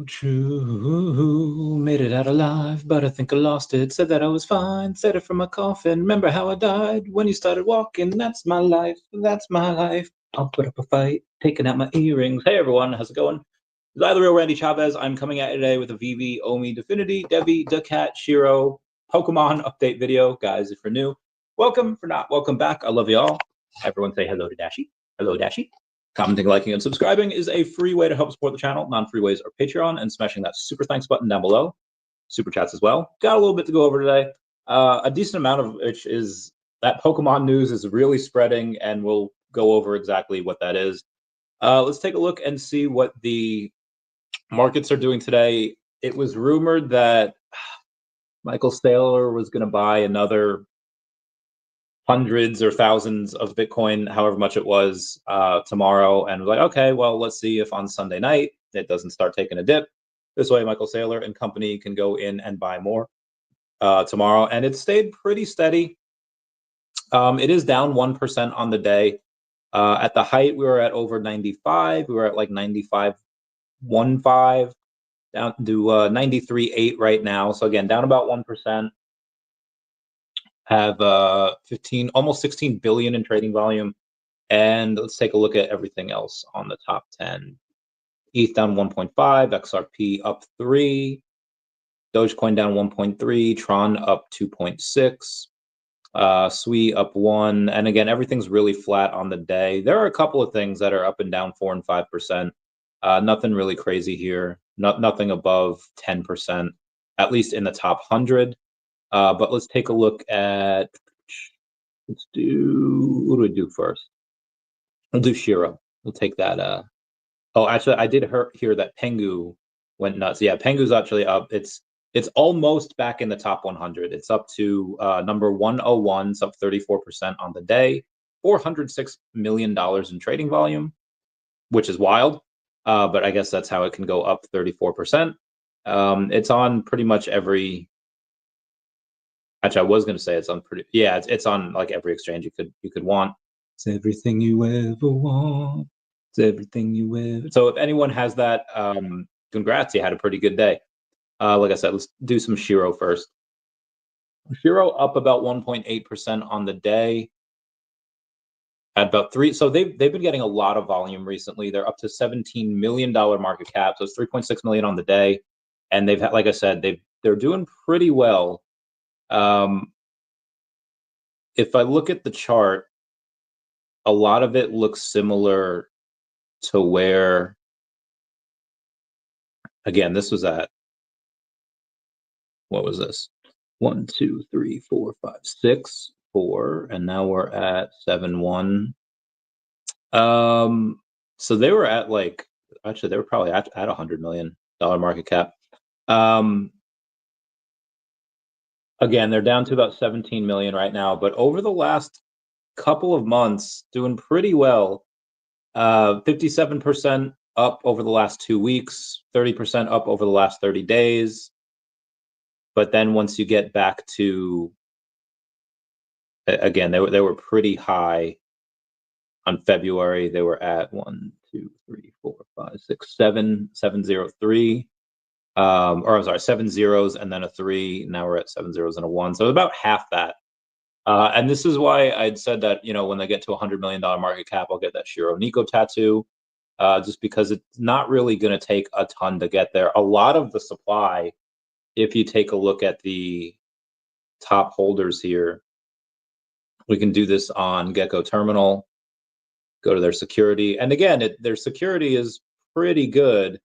true. Made it out alive, but I think I lost it. Said that I was fine, said it from my coffin. Remember how I died when you started walking? That's my life, that's my life. I'll put up a fight, taking out my earrings. Hey everyone, how's it going? It's I, the real Randy Chavez. I'm coming at you today with a VeVe, OMI, Definity, DEVVE, daCAT, Shiro, Pokemon update video. Guys, if you're new, welcome. For not, welcome back. I love you all. Everyone say hello to Dashi. Hello, Dashi. Commenting, liking, and subscribing is a free way to help support the channel. Non-free ways are Patreon and smashing that super thanks button down below. Super chats as well. Got a little bit to go over today. A decent amount of which is that Pokemon news is really spreading, and we'll go over exactly what that is. Let's take a look and see what the markets are doing today. It was rumored that Michael Saylor was going to buy another hundreds or thousands of Bitcoin, however much it was, tomorrow, and was like, okay, well, let's see if on Sunday night it doesn't start taking a dip. This way, Michael Saylor and company can go in and buy more tomorrow, and it stayed pretty steady. It is down 1% on the day. At the height, we were at over 95. We were at like 95.15, down to 93.8 right now. So again, down about 1%. Have almost 16 billion in trading volume. And let's take a look at everything else on the top 10. ETH down 1.5, XRP up 3, Dogecoin down 1.3, Tron up 2.6, SWI up 1. And again, everything's really flat on the day. There are a couple of things that are up and down 4 and 5%. Nothing really crazy here. Nothing above 10%, at least in the top 100. But let's take a look at, what do we do first? We'll do Shiro. We'll take that. Oh, actually, I did hear that Pengu went nuts. Yeah, Pengu's actually up. It's almost back in the top 100. It's up to number 101. It's up 34% on the day. $406 million in trading volume, which is wild. But I guess that's how it can go up 34%. It's on pretty much every. Actually, I was going to say it's on pretty. Yeah, it's on like every exchange you could want. It's everything you ever want. It's everything you ever. So if anyone has that, congrats, you had a pretty good day. Like I said, let's do some Shiro first. Shiro up about 1.8% on the day. At about 3. So they've been getting a lot of volume recently. They're up to $17 million market cap. So it's 3.6 million on the day, and they've had, like I said, they're doing pretty well. If I look at the chart, a lot of it looks similar to where, again, this was at, what was this? 1, 2, 3, 4, 5, 6, 4, and now we're at 7.1. So they were at like, actually, they were probably at $100 million market cap. Again, they're down to about 17 million right now, but over the last couple of months, doing pretty well. 57% up over the last 2 weeks, 30% up over the last 30 days. But then once you get back to, again, they were pretty high on February. They were at 1, 2, 3, 4, 5, 6, 7, 703. Or I'm sorry, 7 zeros and then a 3. Now we're at 7 zeros and a 1. So about half that. And this is why I'd said that, when they get to $100 million market cap, I'll get that Shiro Nico tattoo, just because it's not really going to take a ton to get there. A lot of the supply, if you take a look at the top holders here, we can do this on Gecko Terminal, go to their security. And again, their security is pretty good.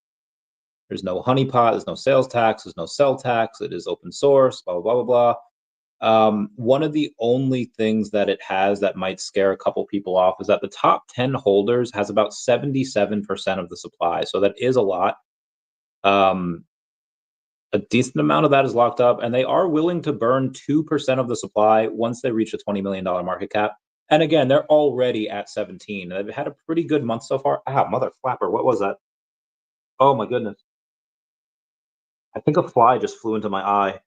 There's no honeypot, there's no sales tax, there's no sell tax, it is open source, blah, blah, blah, blah. One of the only things that it has that might scare a couple people off is that the top 10 holders has about 77% of the supply. So that is a lot. A decent amount of that is locked up, and they are willing to burn 2% of the supply once they reach a $20 million market cap. And again, they're already at 17. They've had a pretty good month so far. Ah, mother flapper, what was that? Oh my goodness. I think a fly just flew into my eye.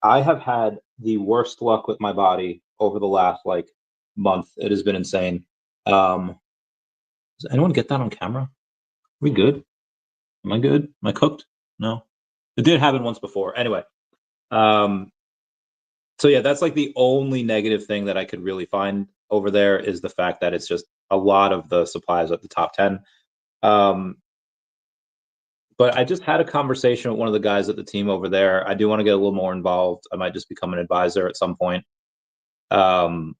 I have had the worst luck with my body over the last month. It has been insane. Does anyone get that on camera? We good? Am I good? Am I cooked? No. It did happen once before. Anyway. So yeah, that's like the only negative thing that I could really find over there is the fact that it's just a lot of the supplies at the top 10. But I just had a conversation with one of the guys at the team over there. I do want to get a little more involved. I might just become an advisor at some point. I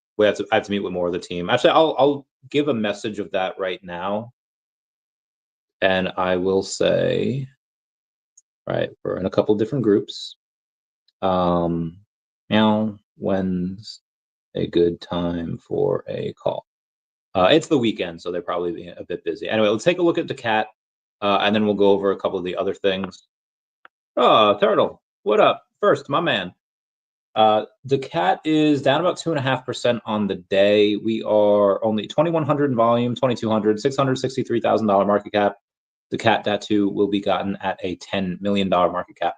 have to meet with more of the team. Actually, I'll give a message of that right now, and I will say, right, we're in a couple different groups. Now, when's a good time for a call? It's the weekend, so they're probably a bit busy. Anyway, let's take a look at daCAT, and then we'll go over a couple of the other things. Oh, Turtle, what up? First, my man. daCAT is down about 2.5% on the day. We are only 2,100 in volume, 2,200, $663,000 market cap. daCAT tattoo will be gotten at a $10 million market cap.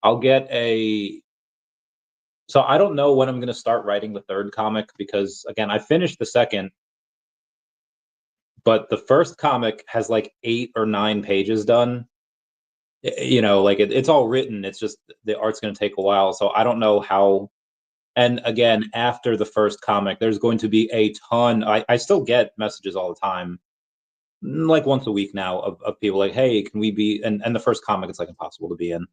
I'll get a. So I don't know when I'm going to start writing the third comic because, again, I finished the second, but the first comic has like 8 or 9 pages done. You know, like it's all written. It's just the art's going to take a while. So I don't know how. And again, after the first comic, there's going to be a ton. I still get messages all the time, like once a week now, of people like, hey, can we be? And the first comic, it's like impossible to be in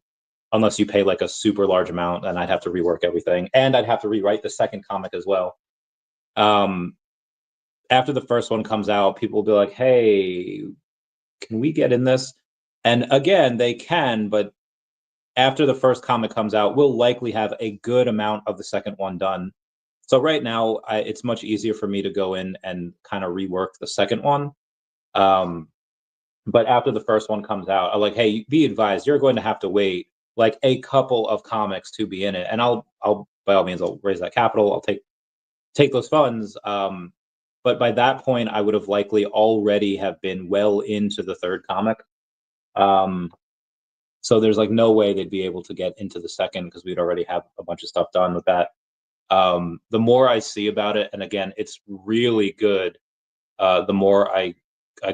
unless you pay like a super large amount, and I'd have to rework everything. And I'd have to rewrite the second comic as well. After the first one comes out, people will be like, hey, can we get in this? And again, they can, but after the first comic comes out, we'll likely have a good amount of the second one done. So right now, it's much easier for me to go in and kind of rework the second one. But after the first one comes out, I'm like, hey, be advised, you're going to have to wait like a couple of comics to be in it. And I'll by all means, I'll raise that capital. I'll take those funds. But by that point, I would have likely already have been well into the third comic. So there's like no way they'd be able to get into the second because we'd already have a bunch of stuff done with that. The more I see about it, and again, it's really good. The more I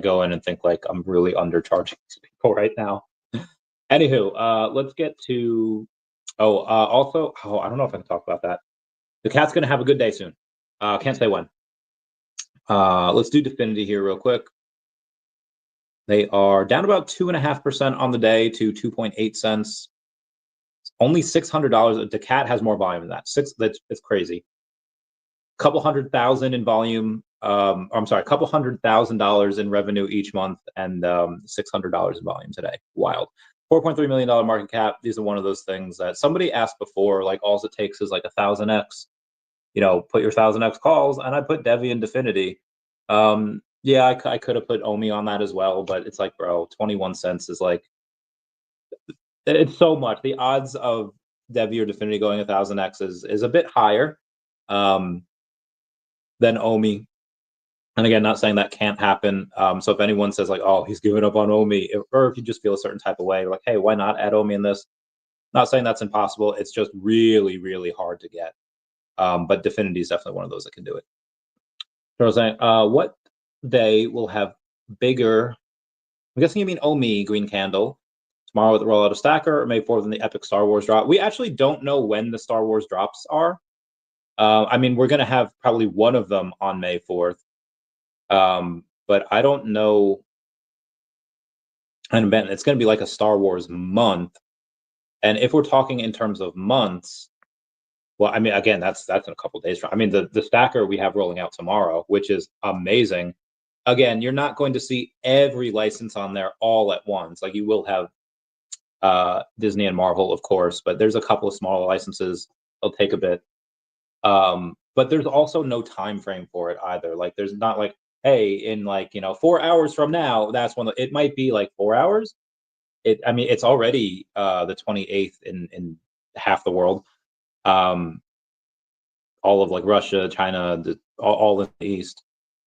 go in and think like I'm really undercharging these people right now. Anywho, let's get to. Also, I don't know if I can talk about that. daCAT's going to have a good day soon. Can't say when. Let's do Definity here real quick. They are down about 2.5% on the day to 2.8 cents. Only $600. daCAT has more volume than that. It's crazy. Couple $100,000 in volume. I'm sorry, couple $100,000 in revenue each month, and $600 in volume today. Wild. $4.3 million market cap. These are one of those things that somebody asked before. Like all it takes is like 1,000x. You know, put your 1,000x calls, and I put DEVVE and Definity. Yeah, I could have put OMI on that as well, but it's like, bro, 21 cents is like, it's so much. The odds of DEVVE or Definity going 1,000x is a bit higher than OMI. And again, not saying that can't happen. So if anyone says like, oh, he's giving up on OMI, or if you just feel a certain type of way, like, hey, why not add OMI in this? Not saying that's impossible. It's just really, really hard to get. But Definity is definitely one of those that can do it. So I was saying, what day will have bigger? I'm guessing you mean OMI green candle. Tomorrow with the rollout of Stacker, or May 4th in the epic Star Wars drop. We actually don't know when the Star Wars drops are. I mean, we're going to have probably one of them on May 4th. But I don't know. And Ben, it's going to be like a Star Wars month. And if we're talking in terms of months, well, I mean, again, that's in a couple of days. I mean, the Stacker we have rolling out tomorrow, which is amazing. Again, you're not going to see every license on there all at once. Like you will have Disney and Marvel, of course, but there's a couple of smaller licenses. They'll take a bit. But there's also no time frame for it either. Like there's not like, hey, in like, 4 hours from now, that's when it might be like 4 hours. I mean, it's already the 28th in half the world. All of like Russia, China, all in the East.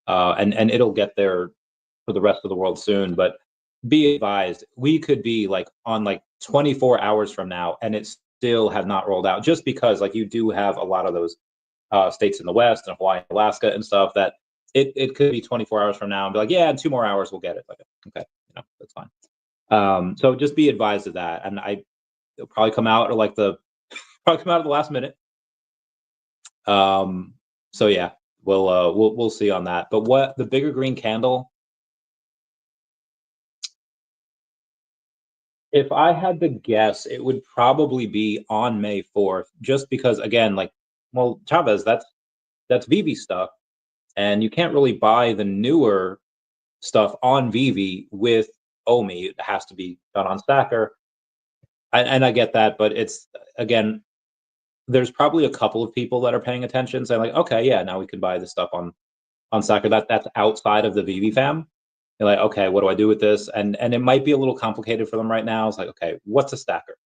And it'll get there for the rest of the world soon. But be advised, we could be like on like 24 hours from now, and it still have not rolled out, just because like you do have a lot of those states in the West and Hawaii, Alaska, and stuff that it could be 24 hours from now and be like, yeah, in 2 more hours we'll get it. Like, okay, that's fine. So just be advised of that, and it'll probably come out at like probably come out at the last minute. So yeah, we'll see on that. But what the bigger green candle? If I had to guess, it would probably be on May 4th, just because again, like, well, Chavez, that's VeVe stuff, and you can't really buy the newer stuff on VeVe with OMI. It has to be done on Stacker, and I get that, but it's again, there's probably a couple of people that are paying attention, saying like, okay, yeah, now we can buy this stuff on Stacker. That's outside of the VeVe fam. You're like, okay, what do I do with this? And it might be a little complicated for them right now. It's like, okay, what's a Stacker?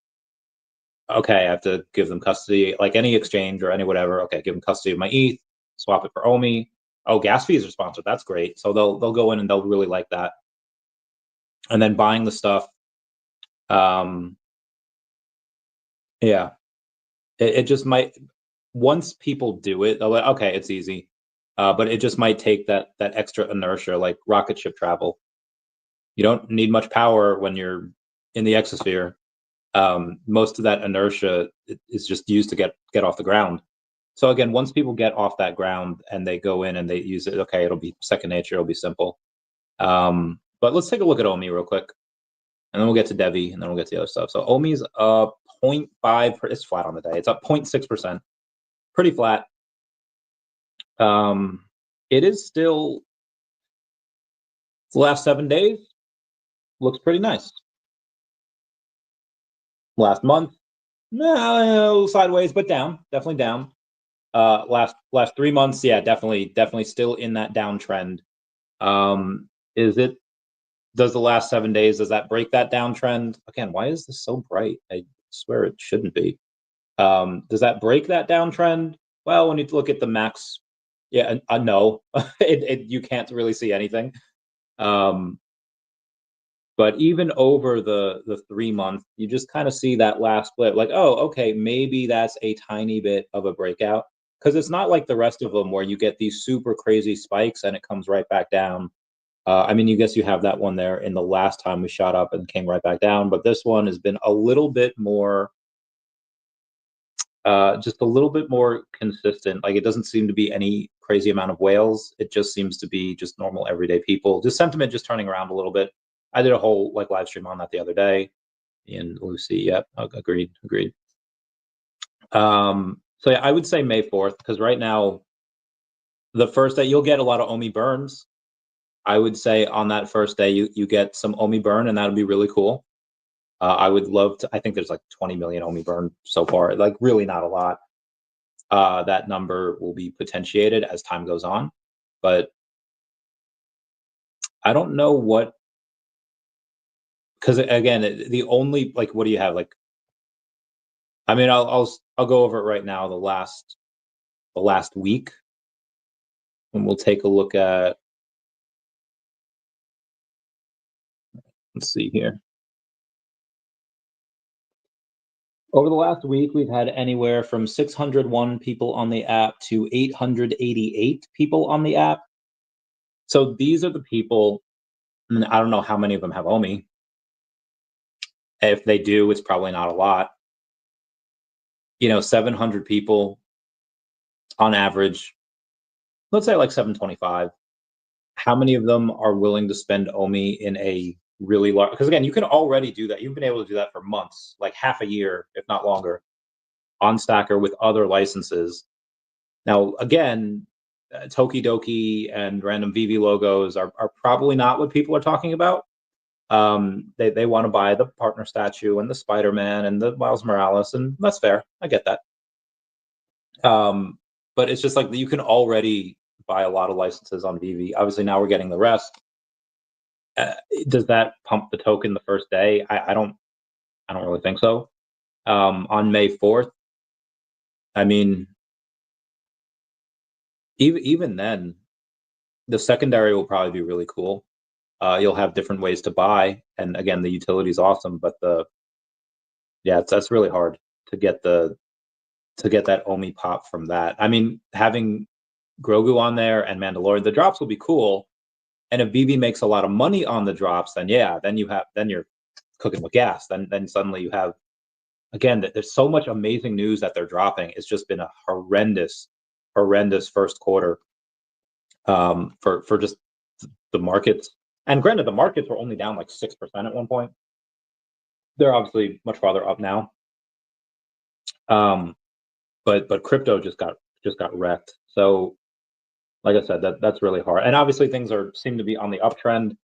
Okay, I have to give them custody, like any exchange or any whatever. Okay, give them custody of my ETH, swap it for OMI. Oh, gas fees are sponsored. That's great. So they'll go in and they'll really like that. And then buying the stuff. Yeah, it just might. Once people do it, they're like, okay, it's easy. But it just might take that extra inertia, like rocket ship travel. You don't need much power when you're in the exosphere. Most of that inertia is just used to get off the ground. So again, once people get off that ground and they go in and they use it, okay, it'll be second nature, it'll be simple. But let's take a look at OMI real quick, and then we'll get to DEVVE, and then we'll get to the other stuff. So OMI's up 0.5, it's flat on the day. It's up 0.6%, pretty flat. It is still, the last 7 days, looks pretty nice. Last month, no, sideways, but down, definitely down. Last 3 months, yeah, definitely still in that downtrend. Does the last 7 days, does that break that downtrend? Again, why is this so bright? I swear it shouldn't be. Does that break that downtrend? Well, when you look at the max, yeah, no, you can't really see anything. But even over the 3 month, you just kind of see that last flip, like, oh, okay, maybe that's a tiny bit of a breakout, because it's not like the rest of them where you get these super crazy spikes and it comes right back down. I mean, you guess you have that one there in the last time we shot up and came right back down, but this one has been a little bit more, just a little bit more consistent. Like, it doesn't seem to be any crazy amount of whales. It just seems to be just normal everyday people. Just sentiment just turning around a little bit. I did a whole like live stream on that the other day. And Lucy, yep, agreed. So yeah, I would say May 4th, because right now, the first day you'll get a lot of OMI burns. I would say on that first day you get some OMI burn, and that would be really cool. I would love to. I think there's like 20 million OMI burn so far. Like, really not a lot. That number will be potentiated as time goes on, but I don't know what, because again, the only, like, what do you have? Like, I mean, I'll go over it right now. The last week, and we'll take a look at. Let's see here. Over the last week, we've had anywhere from 601 people on the app to 888 people on the app. So these are the people, and I don't know how many of them have OMI. If they do, it's probably not a lot. 700 people on average, let's say like 725. How many of them are willing to spend OMI in a really large? Because again, you can already do that. You've been able to do that for months, like half a year, if not longer, on Stacker with other licenses. Now, again, Tokidoki and random VeVe logos are probably not what people are talking about. They want to buy the partner statue and the Spider-Man and the Miles Morales, and that's fair. I get that. But it's just like you can already buy a lot of licenses on VeVe. Obviously, now we're getting the rest. Does that pump the token the first day? I don't really think so. On May 4th, I mean, even then, the secondary will probably be really cool. You'll have different ways to buy, and again, the utility is awesome. But that's really hard to get that OMI pop from that. I mean, having Grogu on there and Mandalorian, the drops will be cool. And if VeVe makes a lot of money on the drops, then yeah, then you're cooking with gas. Then suddenly you have, again, there's so much amazing news that they're dropping. It's just been a horrendous first quarter for just the markets. And granted, the markets were only down like 6% at one point. They're obviously much farther up now. But crypto just got wrecked. So, like I said, that's really hard. And obviously, things seem to be on the uptrend.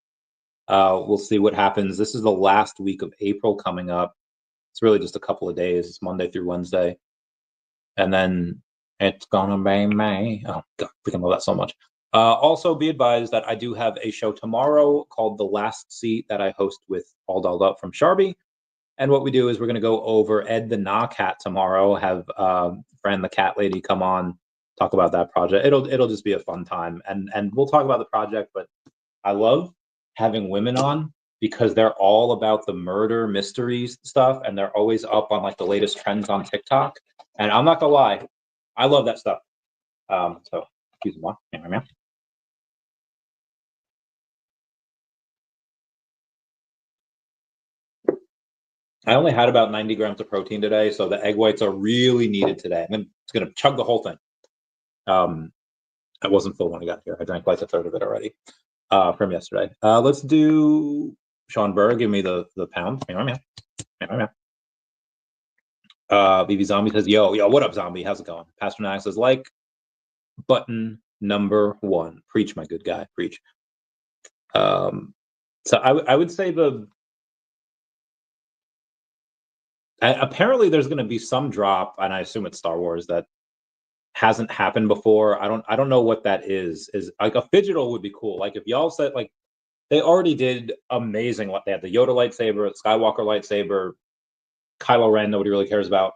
We'll see what happens. This is the last week of April coming up. It's really just a couple of days. It's Monday through Wednesday, and then it's gonna be May. Oh God, freaking love that so much. Also, be advised that I do have a show tomorrow called The Last Seat that I host with All Dolled Up from Sharby. And what we do is we're going to go over Ed the daCAT tomorrow. Have friend the cat lady come on, talk about that project. It'll just be a fun time, and we'll talk about the project. But I love having women on because they're all about the murder mysteries stuff, and they're always up on like the latest trends on TikTok. And I'm not gonna lie, I love that stuff. So excuse me. I only had about 90 grams of protein today, so the egg whites are really needed today. I'm just gonna chug the whole thing. I wasn't full when I got here. I drank like a third of it already from yesterday. Let's do Sean Burr. Give me the pound. VeVe Zombie says, yo, what up, Zombie? How's it going? Pasternak says, like button number 1. Preach, my good guy. Preach. So I would say apparently there's going to be some drop, and I assume it's Star Wars, that hasn't happened before. I don't know what that is. Is like a Phygital would be cool. Like if y'all said, like, they already did amazing. What they had, the Yoda lightsaber, Skywalker lightsaber, Kylo Ren, nobody really cares about,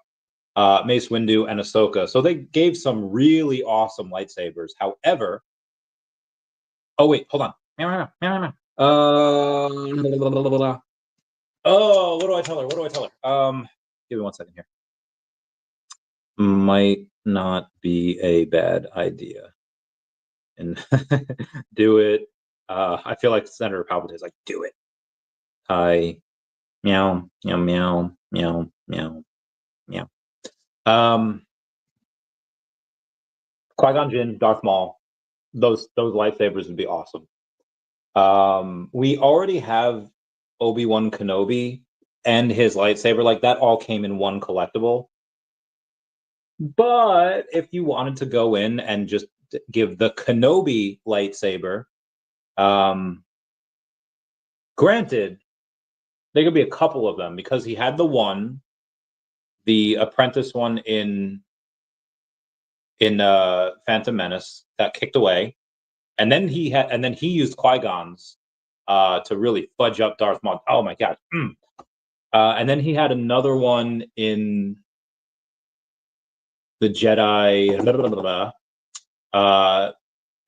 Mace Windu, and Ahsoka. So they gave some really awesome lightsabers. However, oh wait, hold on. Oh, what do I tell her? Give me 1 second here. Might not be a bad idea. And do it. I feel like Senator Palpatine is like, do it. Hi. Meow, meow, meow, meow, meow, meow. Qui-Gon Jinn, Darth Maul, those lightsabers would be awesome. We already have Obi-Wan Kenobi and his lightsaber. Like, that all came in one collectible. But if you wanted to go in and just give the Kenobi lightsaber, granted, there could be a couple of them because he had the apprentice one in Phantom Menace that kicked away, and then he used Qui-Gon's to really fudge up Darth Maul. Oh my god! And then he had another one in the Jedi,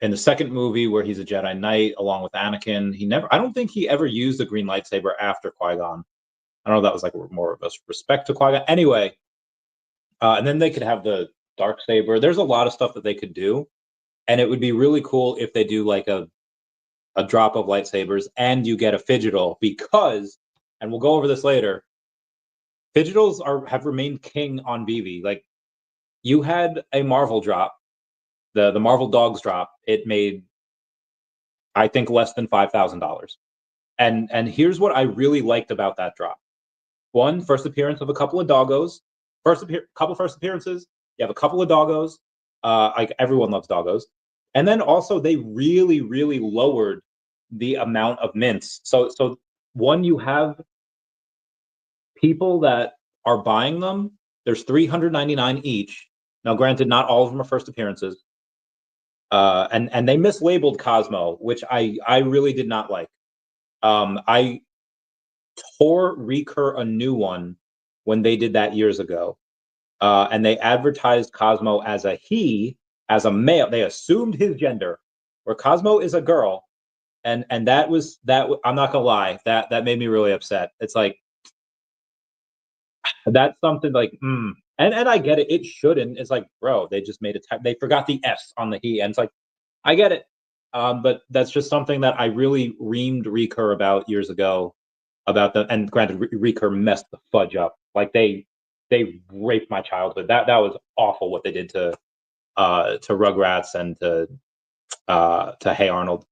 in the second movie where he's a Jedi Knight along with Anakin. I don't think he ever used the green lightsaber after Qui-Gon. I don't know if that was like more of a respect to Qui-Gon. Anyway, and then they could have the dark saber. There's a lot of stuff that they could do, and it would be really cool if they do like a drop of lightsabers and you get a Phygital, because, and we'll go over this later, Phygitals have remained king on VeVe. Like, you had a Marvel drop, the Marvel Dogs drop. It made, I think, less than $5,000. And here's what I really liked about that drop. One, first appearance of a couple of doggos. Couple first appearances. You have a couple of doggos. Like, everyone loves doggos. And then also they really, really lowered the amount of mints. So one, you have people that are buying them. There's 399 each. Now, granted, not all of them are first appearances. And they mislabeled Cosmo, which I really did not like. I tore Recur a new one when they did that years ago. And they advertised Cosmo as a he, as a male. They assumed his gender, where Cosmo is a girl. And that I'm not gonna lie, that made me really upset. It's like, that's something like, and I get it. It shouldn't. It's like, bro, they just made they forgot the S on the he, and it's like, I get it. But that's just something that I really reamed Recur about years ago. about them. And granted, Recur messed the fudge up. Like they raped my childhood. That was awful what they did to Rugrats and to Hey Arnold.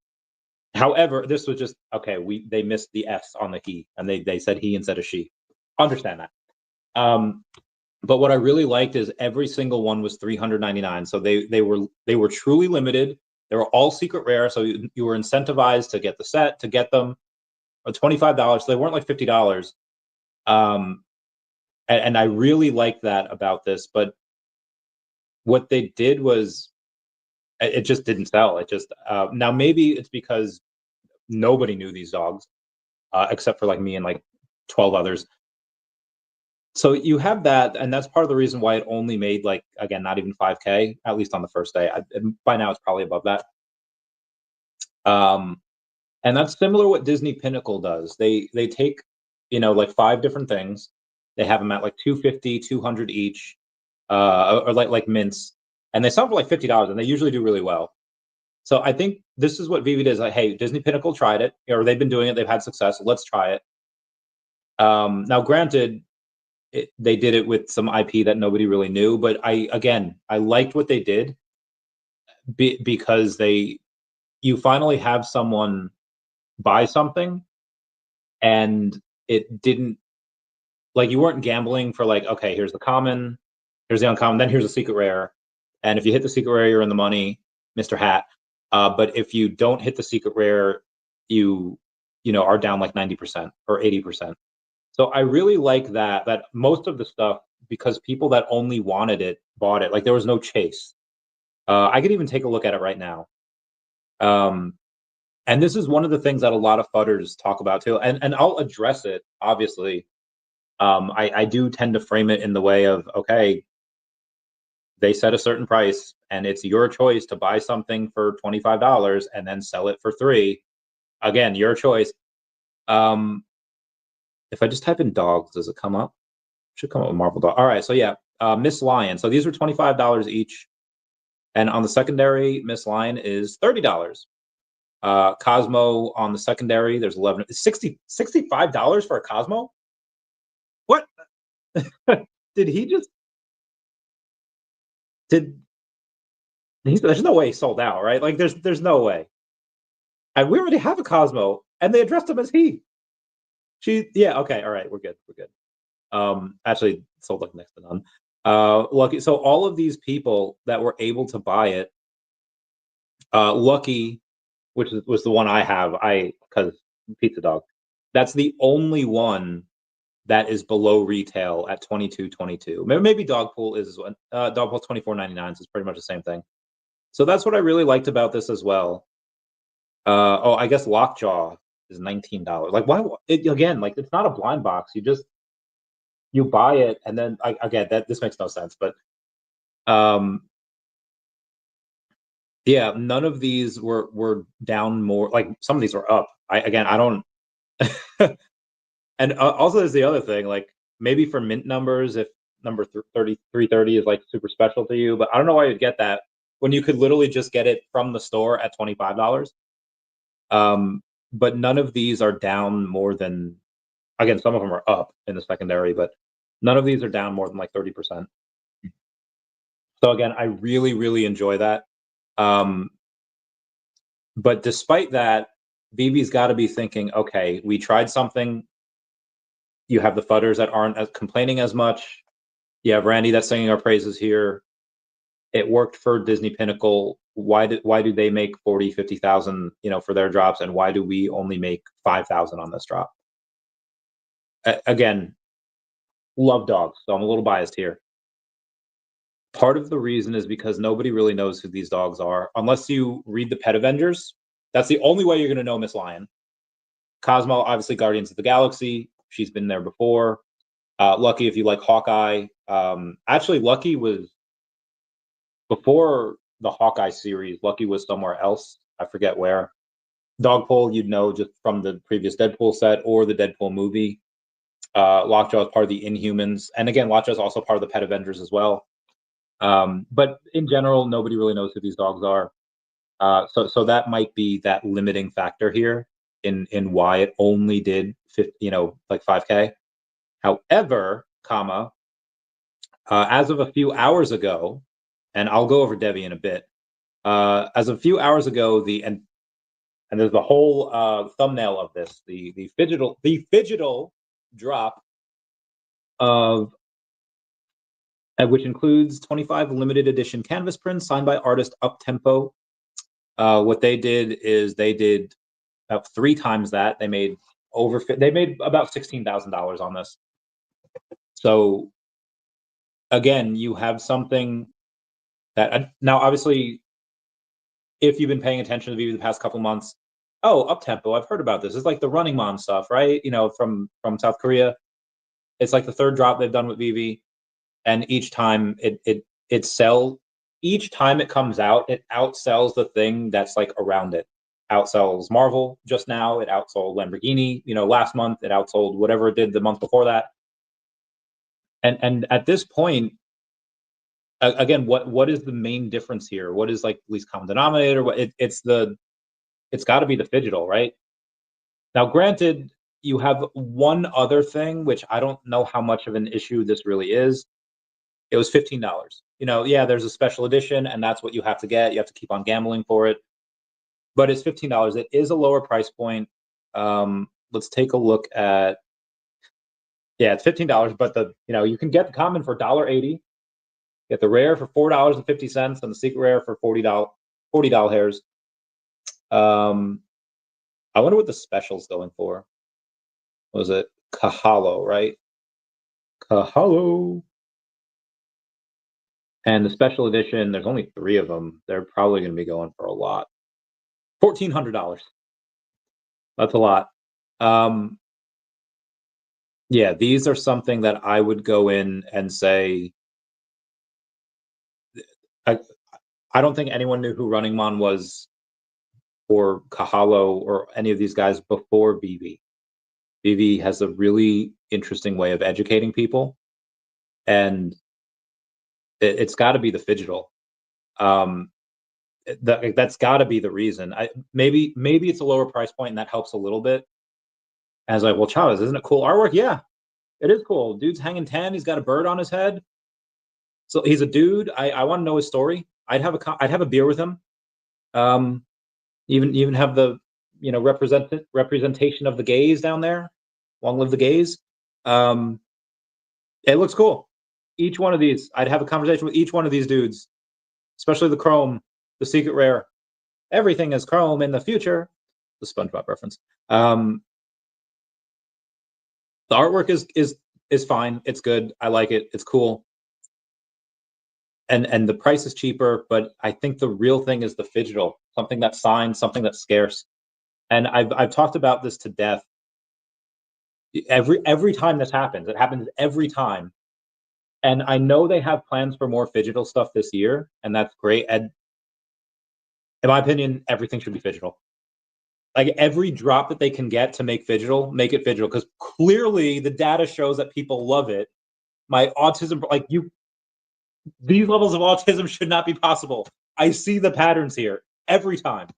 However, this was just okay. They missed the S on the he, and they said he instead of she. Understand that. But what I really liked is every single one was $399. So they were truly limited. They were all secret rare. So you were incentivized to get the set, to get them for $25. So they weren't like $50. And I really liked that about this. But what they did was it just didn't sell. It just now maybe it's because nobody knew these dogs except for like me and like 12 others. So you have that, and that's part of the reason why it only made like again not even 5K at least on the first day. By now it's probably above that. And that's similar what Disney Pinnacle does. They take like 5 different things. They have them at like 250, 200 each, or like mints, and they sell for like $50, and they usually do really well. So I think this is what VeVe does. Like, hey, Disney Pinnacle tried it, or they've been doing it. They've had success. Let's try it. Now, granted, they did it with some IP that nobody really knew, but I liked what they did because you finally have someone buy something, and it didn't like you weren't gambling for like, okay, here's the common, here's the uncommon, then here's a secret rare, and if you hit the secret rare, you're in the money, Mr. Hat. But if you don't hit the secret rare, you are down like 90% or 80%. So I really like that most of the stuff, because people that only wanted it bought it. Like there was no chase. I could even take a look at it right now. And this is one of the things that a lot of fudders talk about too. And I'll address it, obviously. I do tend to frame it in the way of, okay, they set a certain price and it's your choice to buy something for $25 and then sell it for $3. Again, your choice. If I just type in dogs, does it come up? Should come up with Marvel dog. All right, so yeah, Miss Lion. So these are $25 each, and on the secondary, Miss Lion is $30. Cosmo on the secondary, there's 11, $65 for a Cosmo. What? Did he just? There's no way he sold out, right? Like there's no way. And we already have a Cosmo, and they addressed him as he. Yeah, okay, all right, we're good. Actually sold like next to none. Lucky. So all of these people that were able to buy it, Lucky, which was the one I have, because Pizza Dog, that's the only one that is below retail at $22.22. Maybe Dogpool is one. Dogpool $24.99, so it's pretty much the same thing. So that's what I really liked about this as well. I guess Lockjaw is $19. Like why? Again, like it's not a blind box. You buy it, and then again, this makes no sense, but yeah, none of these were down more. Like some of these were up. I don't. And also, there's the other thing. Like maybe for mint numbers, if number 330 is like super special to you, but I don't know why you'd get that when you could literally just get it from the store at $25. But none of these are down more than. Again, some of them are up in the secondary, but none of these are down more than like 30%. So again, I really, really enjoy that. But despite that, VeVe's got to be thinking, okay, we tried something. You have the fudders that aren't complaining as much. You have Randy that's singing our praises here. It worked for Disney Pinnacle. Why do they make 40, 50,000, for their drops, and why do we only make 5,000 on this drop? Again, love dogs, so I'm a little biased here. Part of the reason is because nobody really knows who these dogs are unless you read the Pet Avengers. That's the only way you're going to know Miss Lion. Cosmo, obviously Guardians of the Galaxy. She's been there before. Lucky, if you like Hawkeye. Actually, Lucky was before the Hawkeye series. Lucky was somewhere else. I forget where. Dogpool, you'd know just from the previous Deadpool set or the Deadpool movie. Lockjaw is part of the Inhumans. And again, Lockjaw is also part of the Pet Avengers as well. But in general, nobody really knows who these dogs are. So that might be that limiting factor here. in why it only did like 5K. However, as of a few hours ago, and I'll go over DEVVE in a bit. As of a few hours ago, and there's the whole thumbnail of this, the Phygital drop of which includes 25 limited edition canvas prints signed by artist Uptempo. What they did is they did about 3 times that. They made about $16,000 on this. So again, you have something that now obviously, if you've been paying attention to VeVe the past couple months, Uptempo, I've heard about this. It's like the Running Man stuff, right? From South Korea. It's like the 3rd drop they've done with VeVe, and each time each time it comes out, it outsells the thing that's like around it. Outsells Marvel just now. It outsold Lamborghini. Last month it outsold whatever it did the month before that. And at this point, again, what is the main difference here? What is like least common denominator? It's got to be the Phygital, right? Now, granted, you have one other thing, which I don't know how much of an issue this really is. It was $15. Yeah, there's a special edition, and that's what you have to get. You have to keep on gambling for it. But it's $15. It is a lower price point. Let's take a look at. Yeah, it's $15, but you can get the common for $1.80. Get the rare for $4.50, and the secret rare for $40 hairs. I wonder what the special's going for. Was it Kahalo, right? Kahalo. And the special edition, there's only 3 of them. They're probably going to be going for a lot. $1,400. That's a lot. Yeah, these are something that I would go in and say, I don't think anyone knew who Running Man was, or Kahalo, or any of these guys before VeVe. VeVe has a really interesting way of educating people, and it's got to be the Phygital. That's got to be the reason. Maybe it's a lower price point, and that helps a little bit. And I was like, well, Chavez, isn't it cool artwork? Yeah, it is cool. Dude's hanging 10. He's got a bird on his head. So he's a dude. I want to know his story. I'd have a beer with him. Even have the representation of the gays down there. Long live the gays. It looks cool. Each one of these, I'd have a conversation with each one of these dudes, especially the Chrome, the secret rare. Everything is Chrome in the future. The SpongeBob reference. The artwork is fine. It's good. I like it. It's cool. And the price is cheaper, but I think the real thing is the Phygital, something that's signed, something that's scarce. And I've talked about this to death. Every time this happens, it happens every time. And I know they have plans for more Phygital stuff this year, and that's great. And in my opinion, everything should be Phygital. Like every drop that they can get to make Phygital, make it Phygital, because clearly the data shows that people love it. My autism, these levels of autism should not be possible. I see the patterns here every time.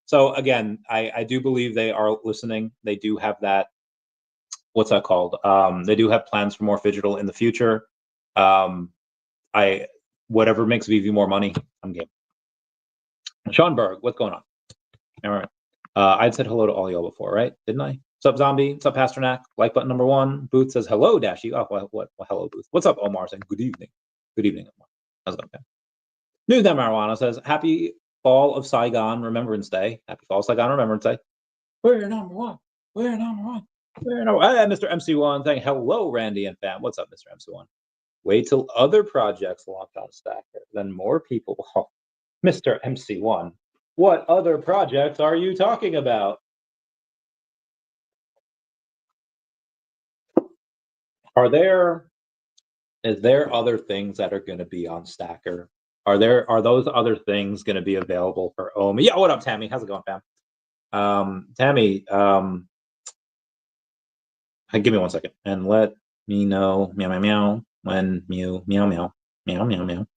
So again, I do believe they are listening. They do have that. What's that called? They do have plans for more Phygital in the future. Whatever makes VeVe more money, I'm game. Sean Berg, what's going on? All right. I'd said hello to all y'all before, right? Didn't I? What's up, Zombie? What's up, Pasternak? Like button number 1. Booth says hello, Dashy. Oh, what? Hello, Booth. What's up, Omar? Saying good evening. Good evening, Omar. How's it going? News That Marijuana says happy Fall of Saigon Remembrance Day. Happy Fall of Saigon Remembrance Day. We're number 1. We're number 1. We're number 1. Mr. MC1 saying hello, Randy and fam. What's up, Mr. MC1? Wait till other projects launch on Stacker. Then more people. Oh, Mr. MC1. What other projects are you talking about? Is there other things that are going to be on Stacker? Are those other things going to be available for OMI? Yeah, what up, Tammy? How's it going, fam? Tammy, give me 1 second and let me know meow meow meow when meow meow meow meow meow meow.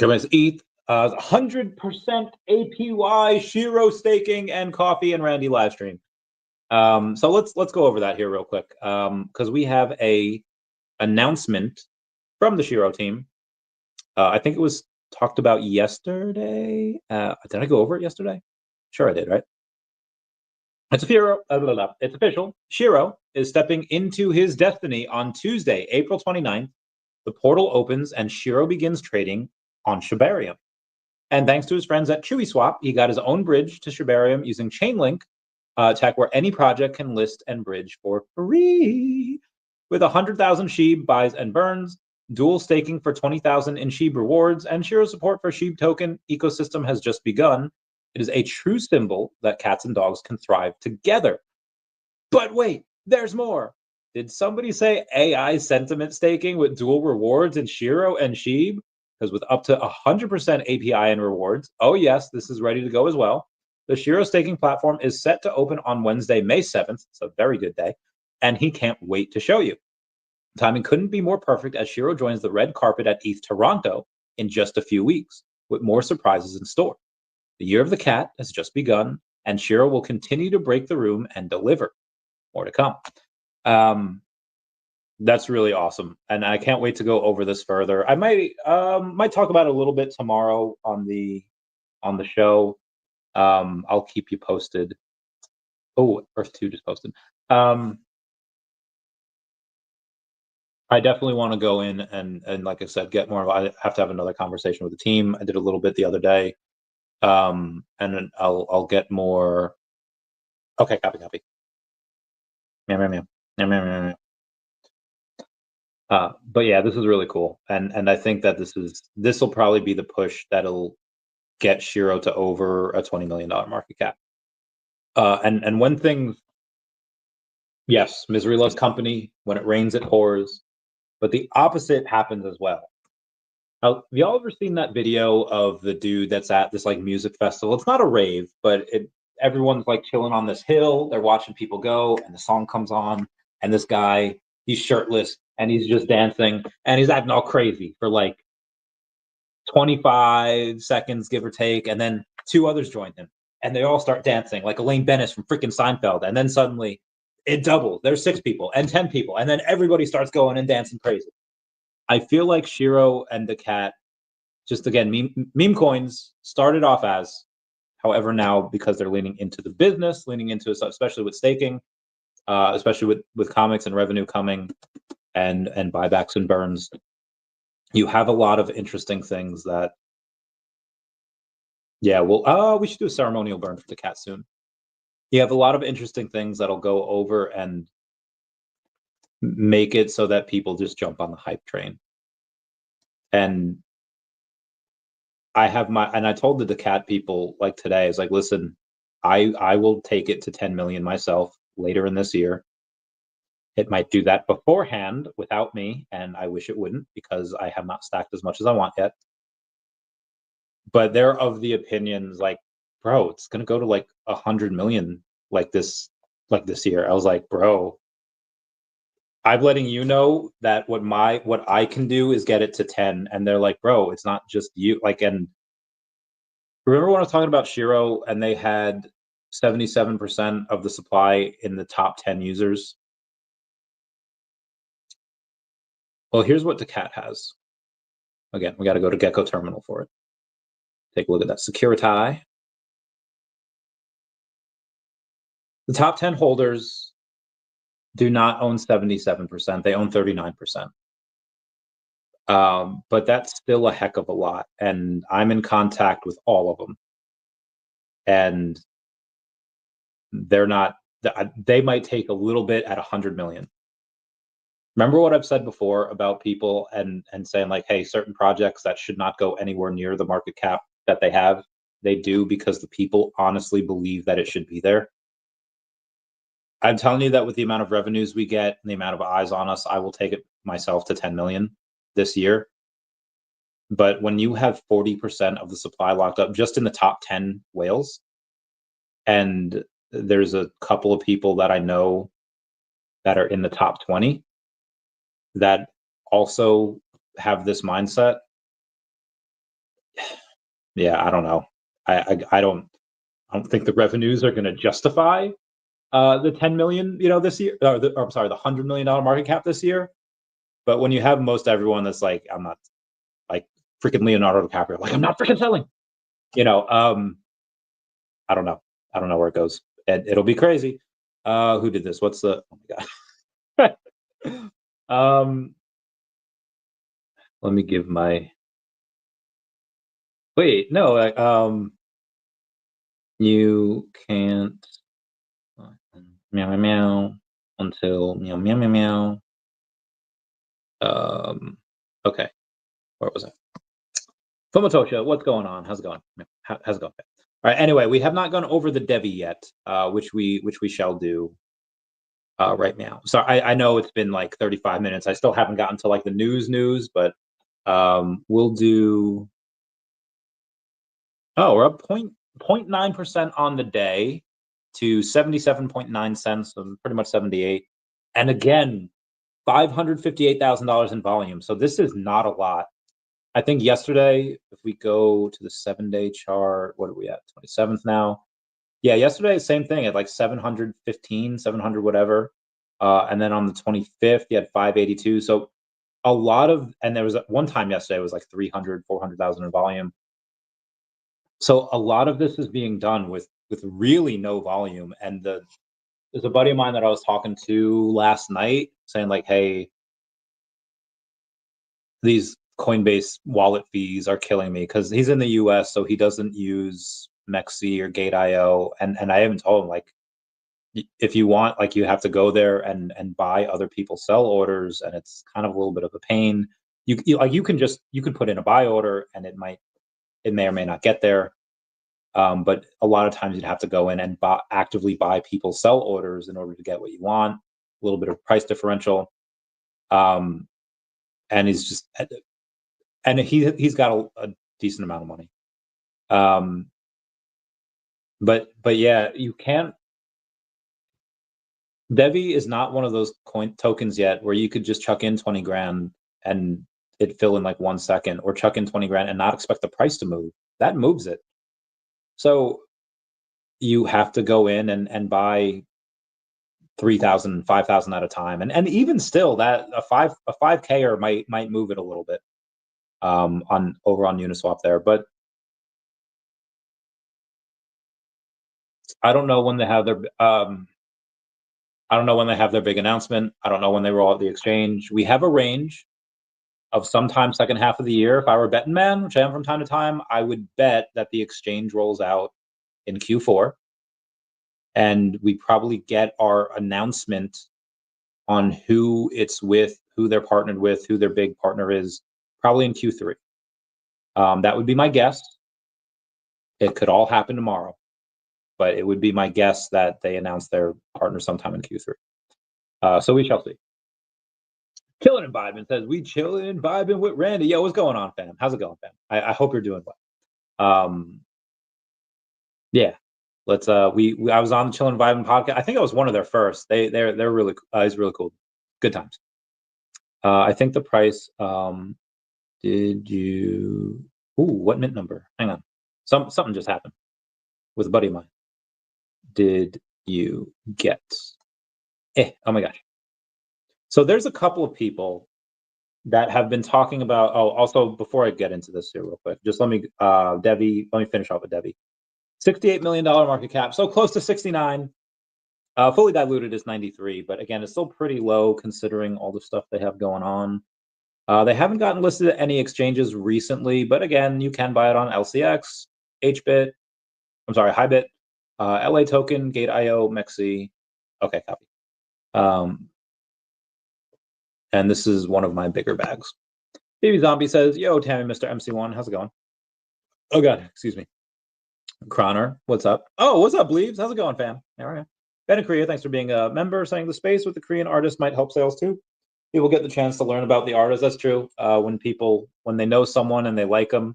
Okay, ETH 100% APY, Shiro staking, and coffee and Randy live stream. So let's go over that here real quick, because we have a announcement from the Shiro team. I think it was talked about yesterday. Did I go over it yesterday? Sure, I did, right? It's official. Shiro is stepping into his destiny on Tuesday, April 29th. The portal opens and Shiro begins trading on Shibarium. And thanks to his friends at ChewySwap, he got his own bridge to Shibarium using Chainlink tech, where any project can list and bridge for free. With 100,000 SHIB buys and burns, dual staking for 20,000 in SHIB rewards, and Shiro support for SHIB token ecosystem has just begun. It is a true symbol that cats and dogs can thrive together. But wait, there's more. Did somebody say AI sentiment staking with dual rewards in Shiro and SHIB? Because with up to 100% API and rewards, oh yes, this is ready to go as well. The Shiro staking platform is set to open on Wednesday, May 7th. It's a very good day. And he can't wait to show you. Timing couldn't be more perfect as Shiro joins the red carpet at ETH Toronto in just a few weeks, with more surprises in store. The year of the cat has just begun, and Shiro will continue to break the room and deliver. More to come. That's really awesome, and I can't wait to go over this further. I might talk about it a little bit tomorrow on the show. I'll keep you posted. Oh, Earth 2 just posted. I definitely want to go in and like I said, get more. I have to have another conversation with the team. I did a little bit the other day, and then I'll get more. Okay, copy. Meow. But yeah, this is really cool, and I think that this will probably be the push that'll get Shiro to over a $20 million market cap. And when things, yes, misery loves company. When it rains, it pours. But the opposite happens as well. Have y'all ever seen that video of the dude that's at this like music festival? It's not a rave, but everyone's like chilling on this hill. They're watching people go, and the song comes on, and this guy, he's shirtless and he's just dancing and he's acting all crazy for like 25 seconds, give or take, and then two others join him and they all start dancing like Elaine Bennis from freaking Seinfeld, and then suddenly it doubles. There's 6 people and 10 people, and then everybody starts going and dancing crazy. I feel like Shiro and daCAT, just again, meme coins started off as, however, now because they're leaning into the business, leaning into it, especially with staking, especially with comics and revenue coming, and buybacks and burns, you have a lot of interesting things that, yeah, well, we should do a ceremonial burn for daCAT soon. You have a lot of interesting things that'll go over and make it so that people just jump on the hype train. And I told the daCAT people like today, I was like, listen, I will take it to 10 million myself later in this year. It might do that beforehand without me, and I wish it wouldn't because I have not stacked as much as I want yet. But they're of the opinions like, bro, it's gonna go to like 100 million like this year. I was like, bro, I'm letting you know that what I can do is get it to 10, and they're like, bro, it's not just you. Like, and remember when I was talking about Shiro and they had 77% of the supply in the top 10 users? Well, here's what daCAT has. Again, we got to go to Gecko Terminal for it. Take a look at that. Security. The top 10 holders do not own 77%. They own 39%. But that's still a heck of a lot. And I'm in contact with all of them. And they might take a little bit at 100 million. Remember what I've said before about people and saying like, hey, certain projects that should not go anywhere near the market cap that they have, they do because the people honestly believe that it should be there. I'm telling you that with the amount of revenues we get and the amount of eyes on us, I will take it myself to 10 million this year. But when you have 40% of the supply locked up just in the top 10 whales, and there's a couple of people that I know that are in the top 20 that also have this mindset, Yeah, I don't know. I don't think the revenues are going to justify the 10 million, this year, or I'm sorry, the $100 million market cap this year. But when you have most everyone that's like, I'm not, like freaking Leonardo DiCaprio, like I'm not freaking selling, I don't know. I don't know where it goes. It'll be crazy. Who did this? What's the? Oh my god. Let me give my. Wait, no. You can't. Meow meow meow until meow meow meow meow. Okay. Where was I? Fumotosha, what's going on? How's it going? How's it going? All right. Anyway, we have not gone over the DEVVE yet, which we shall do right now. So I know it's been like 35 minutes. I still haven't gotten to like the news, but we'll do. Oh, we're up 0.9% on the day to 77.9 cents, so pretty much 78. And again, $558,000 in volume. So this is not a lot. I think yesterday, if we go to the 7-day chart, what are we at? 27th now. Yeah, yesterday, same thing at like 715, 700, whatever. And then on the 25th, you had 582. So a lot of, and there was one time yesterday, it was like 300, 400,000 in volume. So a lot of this is being done with really no volume. And there's a buddy of mine that I was talking to last night saying like, hey, these Coinbase wallet fees are killing me, because he's in the US, so he doesn't use Mexi or Gate.io. And I haven't told him, like, if you want, like, you have to go there and buy other people's sell orders, and it's kind of a little bit of a pain. You can put in a buy order, and it may or may not get there. But a lot of times you'd have to go in and actively buy people's sell orders in order to get what you want. A little bit of price differential. And he's just, and he's got a decent amount of money. But yeah, you can't. DEVVE is not one of those coin tokens yet where you could just chuck in 20 grand and it fill in like 1 second, or chuck in 20 grand and not expect the price to move. That moves it. So you have to go in and buy 3,000, 5,000 at a time, and even still, that a 5K might move it a little bit on over on Uniswap there. But I don't know when they have their I don't know when they have their big announcement. I don't know when they roll out the exchange. We have a range of sometime second half of the year. If I were a betting man, which I am from time to time, I would bet that the exchange rolls out in Q4, and we probably get our announcement on who it's with, who they're partnered with, who their big partner is, probably in Q3. That would be my guess. It could all happen tomorrow, but it would be my guess that they announce their partner sometime in Q3. So we shall see. Chilling and vibing says, we chilling and vibing with Randy. Yo, what's going on, fam? How's it going, fam? I hope you're doing well. Yeah, let's. I was on the Chilling and Vibing podcast. I think I was one of their first. They're really. It's really cool. Good times. I think the price. Did you? Ooh, what mint number? Hang on. Something just happened with a buddy of mine. Did you get? Oh my gosh. So there's a couple of people that have been talking about. Oh, also, before I get into this here real quick, just let me DEVVE. Let me finish off with DEVVE. $68 million market cap, so close to 69. Fully diluted is 93, but again, it's still pretty low considering all the stuff they have going on. They haven't gotten listed at any exchanges recently, but again, you can buy it on LCX, HBit, I'm sorry, Hybit, LA Token, Gate.io, Mexi. Okay, copy. And this is one of my bigger bags. Baby Zombie says, yo, Tammy, Mr. MC1, how's it going? Oh, God, excuse me. Croner, what's up? Oh, what's up, Bleeves? How's it going, fam? All right. Ben in Korea, thanks for being a member. Saying the space with the Korean artist might help sales too. People get the chance to learn about the artist. That's true. When they know someone and they like them,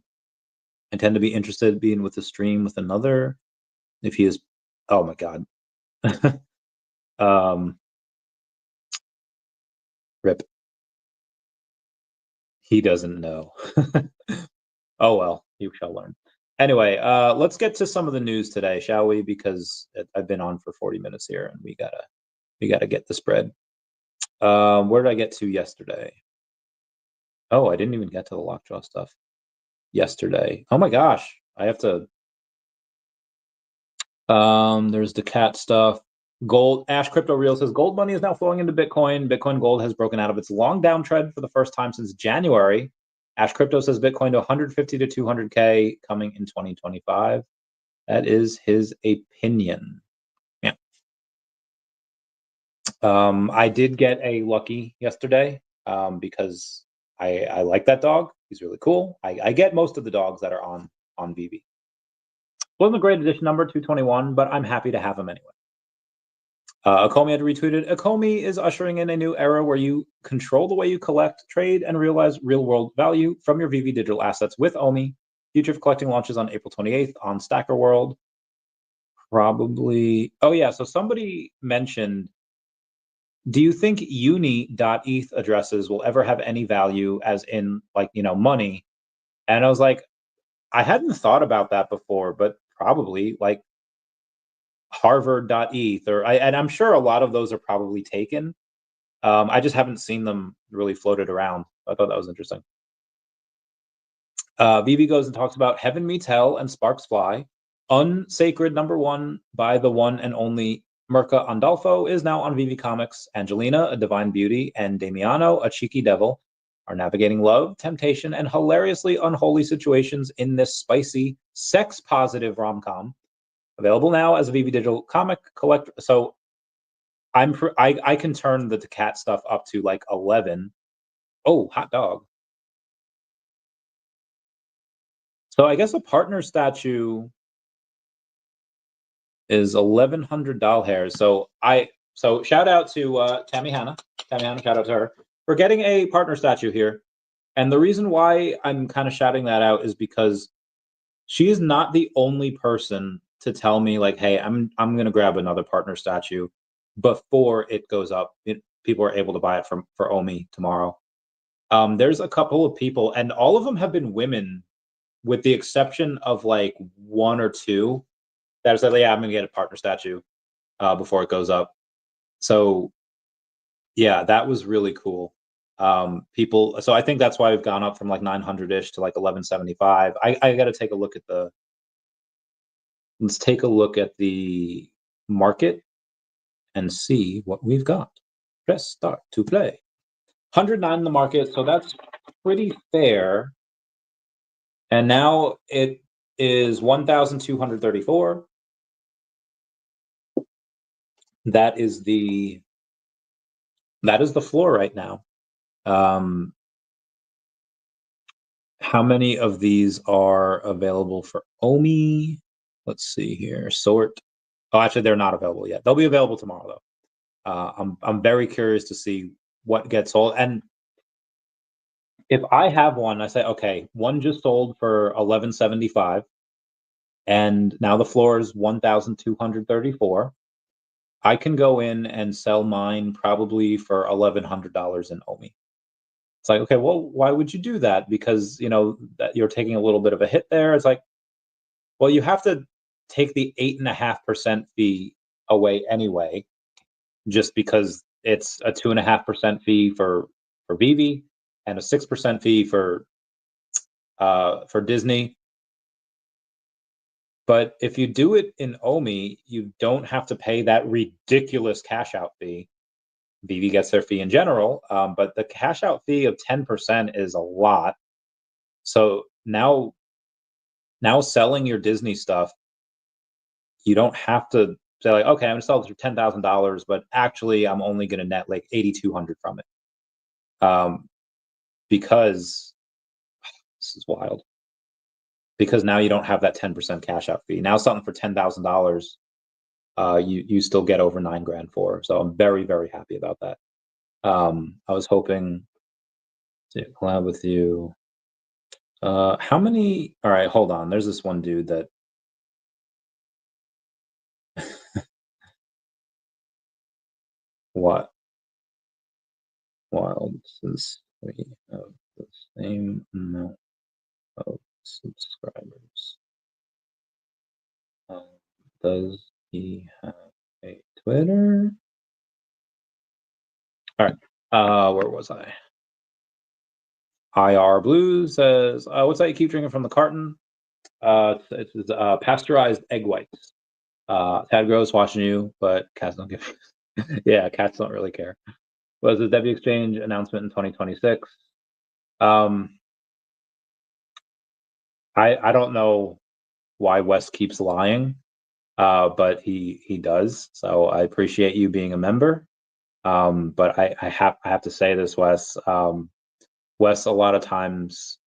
I tend to be interested in being with the stream with another. If he is, oh my God. Rip. He doesn't know. Oh well, you shall learn. Anyway, let's get to some of the news today, shall we? Because I've been on for 40 minutes here, and we gotta get the spread. Where did I get to yesterday? Oh, I didn't even get to the lockjaw stuff yesterday. Oh my gosh, I have to. There's the cat stuff. Gold. Ash Crypto Real says gold money is now flowing into Bitcoin. Bitcoin Gold has broken out of its long downtrend for the first time since January. Ash Crypto says Bitcoin to 150 to 200K coming in 2025. That is his opinion. Yeah. I did get a lucky yesterday because I like that dog. He's really cool. I get most of the dogs that are on VeVe. Wasn't a great edition number, 221, but I'm happy to have him anyway. Akomi had retweeted, Akomi is ushering in a new era where you control the way you collect, trade, and realize real-world value from your VeVe digital assets with OMI. Future of Collecting launches on April 28th on Stacker World. Probably. Oh, yeah. So somebody mentioned, do you think uni.eth addresses will ever have any value as in, like, money? And I was like, I hadn't thought about that before, but probably, like, Harvard.eth, and I'm sure a lot of those are probably taken. I just haven't seen them really floated around. I thought that was interesting. VeVe goes and talks about Heaven Meets Hell and Sparks Fly. Unsacred #1 by the one and only Mirka Andolfo is now on VeVe Comics. Angelina, a divine beauty, and Damiano, a cheeky devil, are navigating love, temptation, and hilariously unholy situations in this spicy, sex-positive rom-com. Available now as a VeVe digital comic collector. So I can turn the cat stuff up to like 11. Oh, hot dog. So I guess a partner statue is 1,100 doll hairs. So shout out to Tammy Hanna. Tammy Hanna, shout out to her for getting a partner statue here. And the reason why I'm kind of shouting that out is because she is not the only person to tell me, like, hey, I'm gonna grab another partner statue before it goes up. People are able to buy it for OMI tomorrow. There's a couple of people, and all of them have been women, with the exception of like one or two that said, yeah, I'm gonna get a partner statue before it goes up. So yeah, that was really cool. So I think that's why we've gone up from like 900-ish to like 1175. I got to take a look at let's take a look at the market and see what we've got. Press start to play. 109 in the market, so that's pretty fair. And now it is 1,234. That is the floor right now. How many of these are available for OMI? Let's see here. Sort. Oh, actually, they're not available yet. They'll be available tomorrow, though. I'm very curious to see what gets sold. And if I have one, I say, okay, one just sold for 1175, and now the floor is 1,234. I can go in and sell mine probably for $1,100 in OMI. It's like, okay, well, why would you do that? Because that you're taking a little bit of a hit there. It's like, well, you have to take the 8.5% fee away anyway, just because it's a 2.5% fee for VeVe and a 6% fee for Disney. But if you do it in OMI, you don't have to pay that ridiculous cash out fee. VeVe gets their fee in general, but the cash out fee of 10% is a lot. So now selling your Disney stuff, you don't have to say like, okay, I'm gonna sell this for $10,000, but actually I'm only gonna net like 8,200 from it. Because this is wild. Because now you don't have that 10% cash out fee. Now something for $10,000, you still get over $9,000 for. So I'm very, very happy about that. I was hoping to collab with you. How many? All right, hold on. There's this one dude that. What? Wild says we have the same amount of subscribers. Does he have a Twitter? All right. Where was I? IR Blue says, what's that you keep drinking from the carton? It's pasteurized egg whites. Tad Gross watching you, but cats don't give. Yeah, cats don't really care. Was the DEVVE exchange announcement in 2026? I don't know why Wes keeps lying, but he does. So I appreciate you being a member. But I have to say this, Wes. Wes a lot of times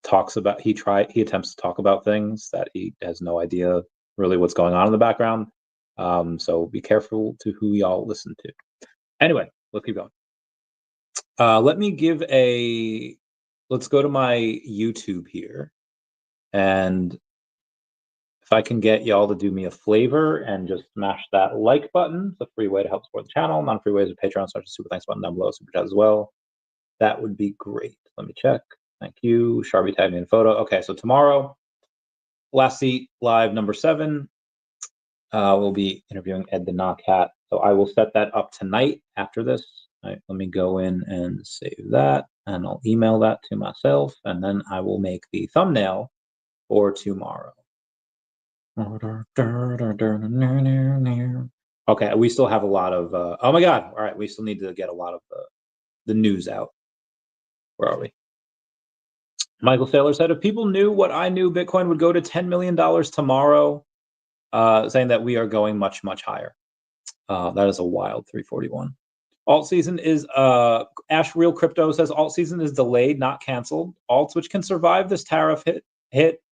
he attempts to talk about things that he has no idea really what's going on in the background. So be careful to who y'all listen to. Anyway, let's keep going. Let's go to my YouTube here, and if I can get y'all to do me a flavor and just smash that like button, it's a free way to help support the channel. Non-free ways of Patreon, such as super thanks button down below, super chat as well. That would be great. Let me check. Thank you. Sharpie tagged me in photo. Okay, so tomorrow, Last Seat Live number 7. We'll be interviewing Ed the daCAT. So I will set that up tonight after this. All right, let me go in and save that, and I'll email that to myself, and then I will make the thumbnail for tomorrow. Okay, we still have a lot of. Oh my God! All right, we still need to get a lot of the news out. Where are we? Michael Saylor said, if people knew what I knew, Bitcoin would go to $10 million tomorrow, saying that we are going much, much higher. That is a wild 341. Alt season is, Ash Real Crypto says, alt season is delayed, not canceled. Alts, which can survive this tariff hit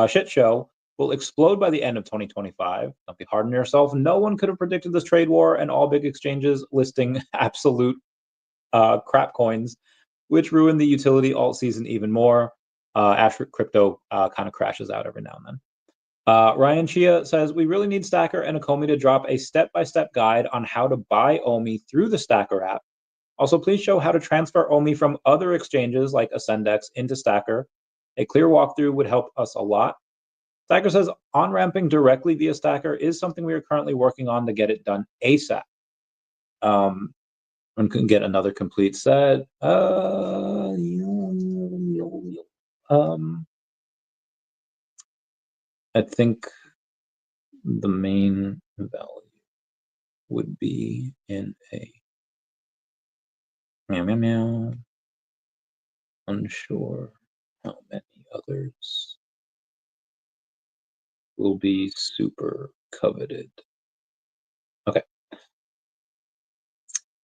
shit show, will explode by the end of 2025. Don't be hard on yourself. No one could have predicted this trade war and all big exchanges listing absolute crap coins, which ruin the utility alt season even more. Ash Crypto kind of crashes out every now and then. Ryan Chia says, we really need Stacker and Akomi to drop a step-by-step guide on how to buy OMI through the Stacker app. Also, please show how to transfer OMI from other exchanges like Ascendex into Stacker. A clear walkthrough would help us a lot. Stacker says, on-ramping directly via Stacker is something we are currently working on to get it done ASAP. One can get another complete set. I think the main value would be in a meow. Unsure how many others will be super coveted. Okay.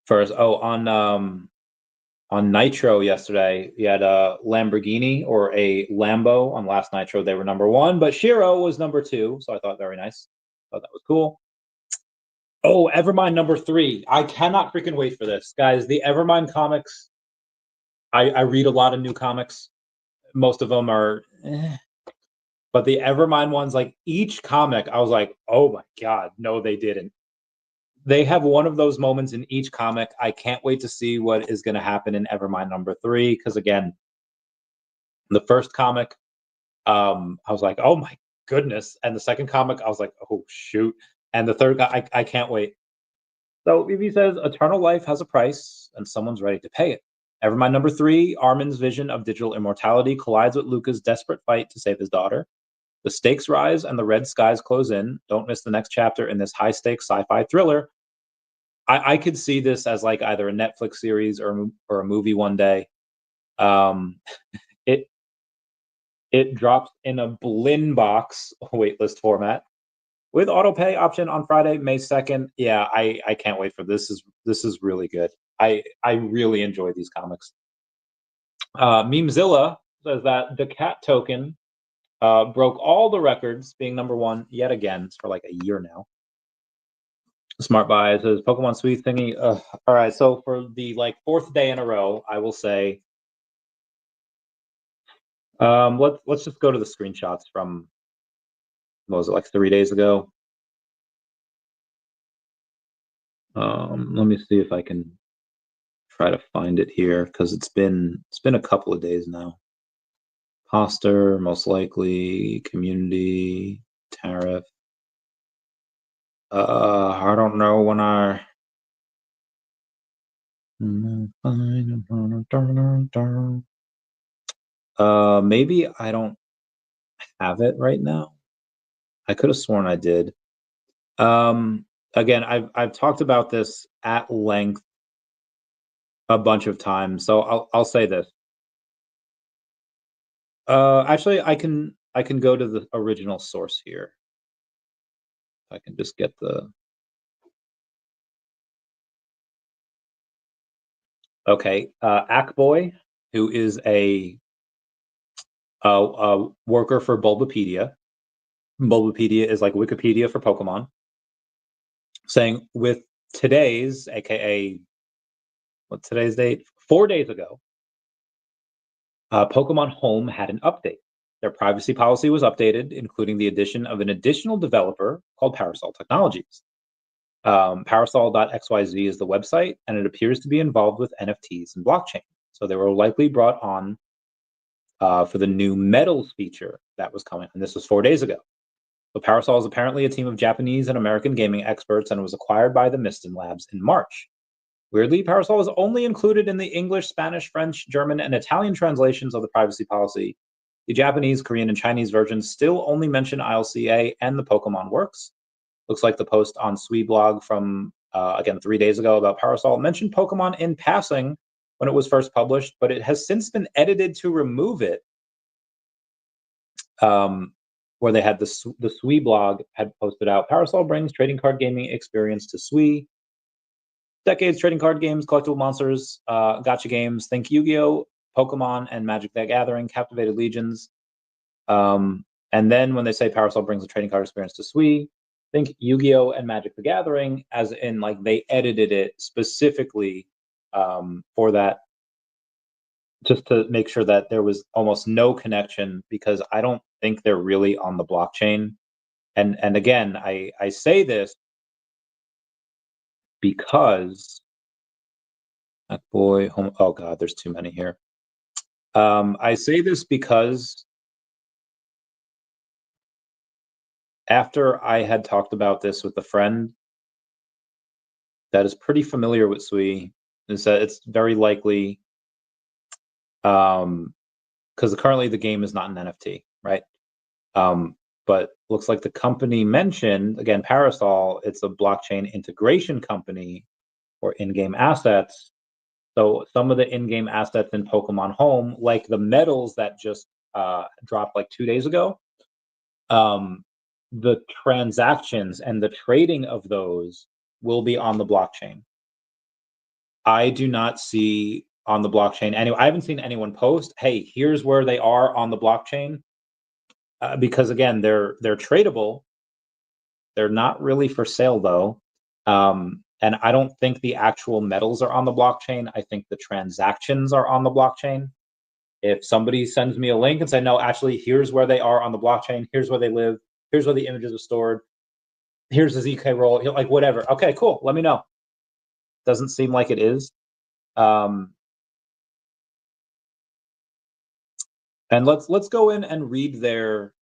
First, on Nitro yesterday, you had a Lamborghini or a Lambo. On last Nitro, they were number 1, but Shiro was number 2, so I thought very nice. Thought that was cool. Oh, Evermind number 3. I cannot freaking wait for this, guys. The Evermind comics. I read a lot of new comics. Most of them are, but the Evermind ones, like each comic, I was like, oh my God, no, they didn't. They have one of those moments in each comic. I can't wait to see what is going to happen in Evermind number 3, because again, the first comic, I was like, oh my goodness, and the second comic, I was like, oh shoot, and the third guy, I can't wait. So VeVe says, eternal life has a price, and someone's ready to pay it. Evermind number 3, Armin's vision of digital immortality collides with Luca's desperate fight to save his daughter. The stakes rise and the red skies close in. Don't miss the next chapter in this high-stakes sci-fi thriller. I could see this as like either a Netflix series or a movie one day. It drops in a Blinn box waitlist format with autopay option on Friday, May 2nd. Yeah, I can't wait for this. This is really good. I really enjoy these comics. Memezilla says that daCAT token broke all the records, being number 1 yet again for like a year now. Smart Buy says Pokemon Sweet thingy. All right, so for the like 4th day in a row, I will say, let's just go to the screenshots from, what was it, like 3 days ago. Let me see if I can try to find it here, because it's been a couple of days now. Poster, most likely, community. tariff. I don't know when I. Maybe I don't have it right now. I could have sworn I did. Again, I've talked about this at length a bunch of times, so I'll say this. Actually, I can go to the original source here. I can just get the. Okay, Ackboy, who is a worker for Bulbapedia. Bulbapedia is like Wikipedia for Pokemon. Saying with today's, aka what's today's date? 4 days ago, Pokemon Home had an update. Their privacy policy was updated, including the addition of an additional developer called Parasol Technologies. Parasol.xyz is the website, and it appears to be involved with NFTs and blockchain. So they were likely brought on for the new Metals feature that was coming, and this was 4 days ago. So Parasol is apparently a team of Japanese and American gaming experts, and was acquired by the Miston Labs in March. Weirdly, Parasol is only included in the English, Spanish, French, German, and Italian translations of the privacy policy. The Japanese, Korean, and Chinese versions still only mention ILCA and the Pokemon Works. Looks like the post on Sweblog from, again, 3 days ago about Parasol mentioned Pokemon in passing when it was first published, but it has since been edited to remove it. Where they had the Sweblog had posted out, Parasol brings trading card gaming experience to Swe. Decades trading card games, collectible monsters, gacha games, think Yu-Gi-Oh!, Pokemon, and Magic the Gathering, captivated legions. And then when they say Parasol brings a trading card experience to Swe, think Yu-Gi-Oh! And Magic the Gathering, as in like they edited it specifically for that, just to make sure that there was almost no connection, because I don't think they're really on the blockchain. And again, I say this because boy, oh god, there's too many here. I say this because after I had talked about this with a friend that is pretty familiar with Sui, is that it's very likely, because currently the game is not an NFT, right? But looks like the company mentioned, again, Parasol, it's a blockchain integration company for in-game assets. So some of the in-game assets in Pokemon Home, like the medals that just dropped like 2 days ago, the transactions and the trading of those will be on the blockchain. I do not see on the blockchain anyway. I haven't seen anyone post, "Hey, here's where they are on the blockchain," because again, they're tradable. They're not really for sale though, and I don't think the actual metals are on the blockchain. I think the transactions are on the blockchain. If somebody sends me a link and say, "No, actually, here's where they are on the blockchain. Here's where they live. Here's where the images are stored. Here's the ZK roll," like whatever. Okay, cool. Let me know. Doesn't seem like it is. And let's go in and read their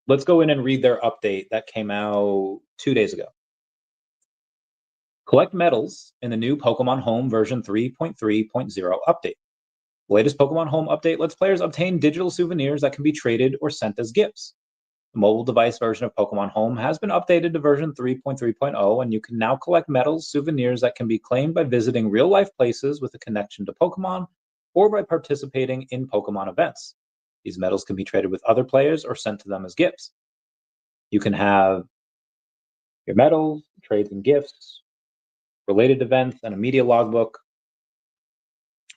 update that came out 2 days ago. Collect medals in the new Pokemon Home version 3.3.0 update. The latest Pokemon Home update lets players obtain digital souvenirs that can be traded or sent as gifts. The mobile device version of Pokemon Home has been updated to version 3.3.0, and you can now collect medals, souvenirs that can be claimed by visiting real-life places with a connection to Pokemon, or by participating in Pokemon events. These medals can be traded with other players or sent to them as gifts. You can have your medals, trades and gifts, related events, and a media logbook.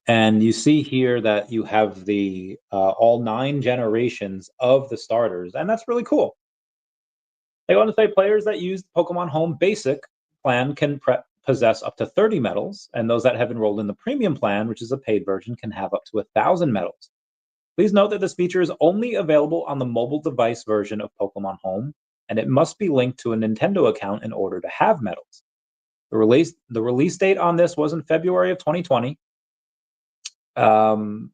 And you see here that you have the all 9 generations of the starters, and that's really cool. They want to say players that use Pokemon Home Basic plan can possess up to 30 medals, and those that have enrolled in the Premium plan, which is a paid version, can have up to 1,000 medals. Please note that this feature is only available on the mobile device version of Pokemon Home, and it must be linked to a Nintendo account in order to have medals. The release date on this was in February of 2020. And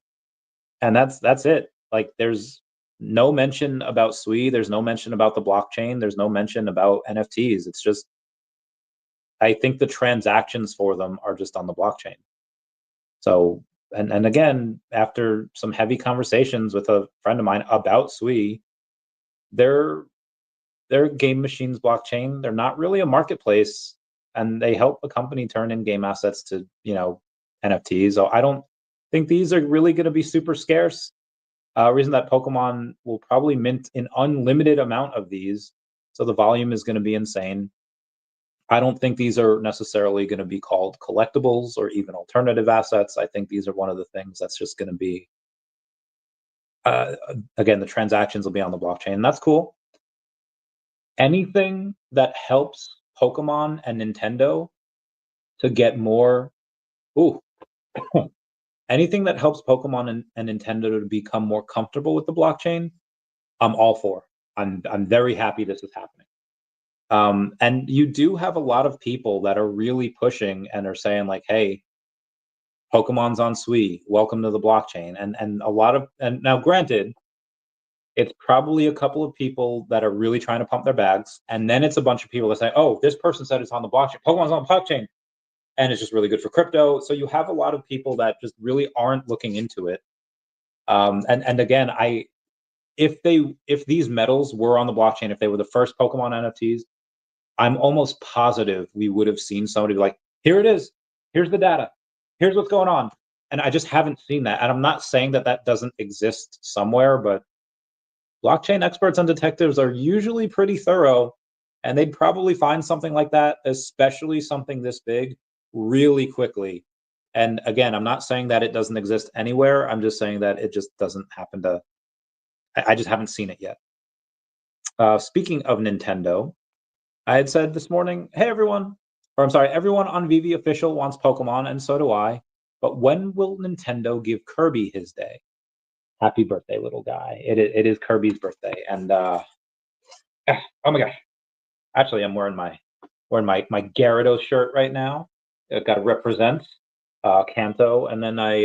that's it. Like there's no mention about Sui. There's no mention about the blockchain. There's no mention about NFTs. It's just, I think the transactions for them are just on the blockchain. So, and again, after some heavy conversations with a friend of mine about Sui, they're Game Machine's blockchain. They're not really a marketplace, and they help a company turn in game assets to, NFTs. So I don't think these are really going to be super scarce. Reason that Pokemon will probably mint an unlimited amount of these, so the volume is going to be insane. I don't think these are necessarily going to be called collectibles or even alternative assets. I think these are one of the things that's just going to be, again, the transactions will be on the blockchain, and that's cool. Anything that helps Pokemon and Nintendo to get more, anything that helps Pokemon and Nintendo to become more comfortable with the blockchain, I'm all for. I'm very happy this is happening. And you do have a lot of people that are really pushing and are saying like, hey, Pokemon's on Sui, welcome to the blockchain. And a lot of, and now granted, it's probably a couple of people that are really trying to pump their bags, and then it's a bunch of people that say, oh, this person said it's on the blockchain, Pokemon's on the blockchain, and it's just really good for crypto. So you have a lot of people that just really aren't looking into it. And again, if these metals were on the blockchain, if they were the first Pokemon NFTs, I'm almost positive we would have seen somebody be like, here it is, here's the data, here's what's going on. And I just haven't seen that. And I'm not saying that that doesn't exist somewhere, but blockchain experts and detectives are usually pretty thorough, and they'd probably find something like that, especially something this big, really quickly. And again, I'm not saying that it doesn't exist anywhere. I'm just saying that it just doesn't happen to, I just haven't seen it yet. Speaking of Nintendo, I had said this morning, hey, everyone, or I'm sorry, everyone on VeVe official wants Pokemon, and so do I. But when will Nintendo give Kirby his day? Happy birthday, little guy. It is Kirby's birthday. And oh my gosh. Actually, I'm wearing my Gyarados shirt right now. I've got to represent Kanto, and then I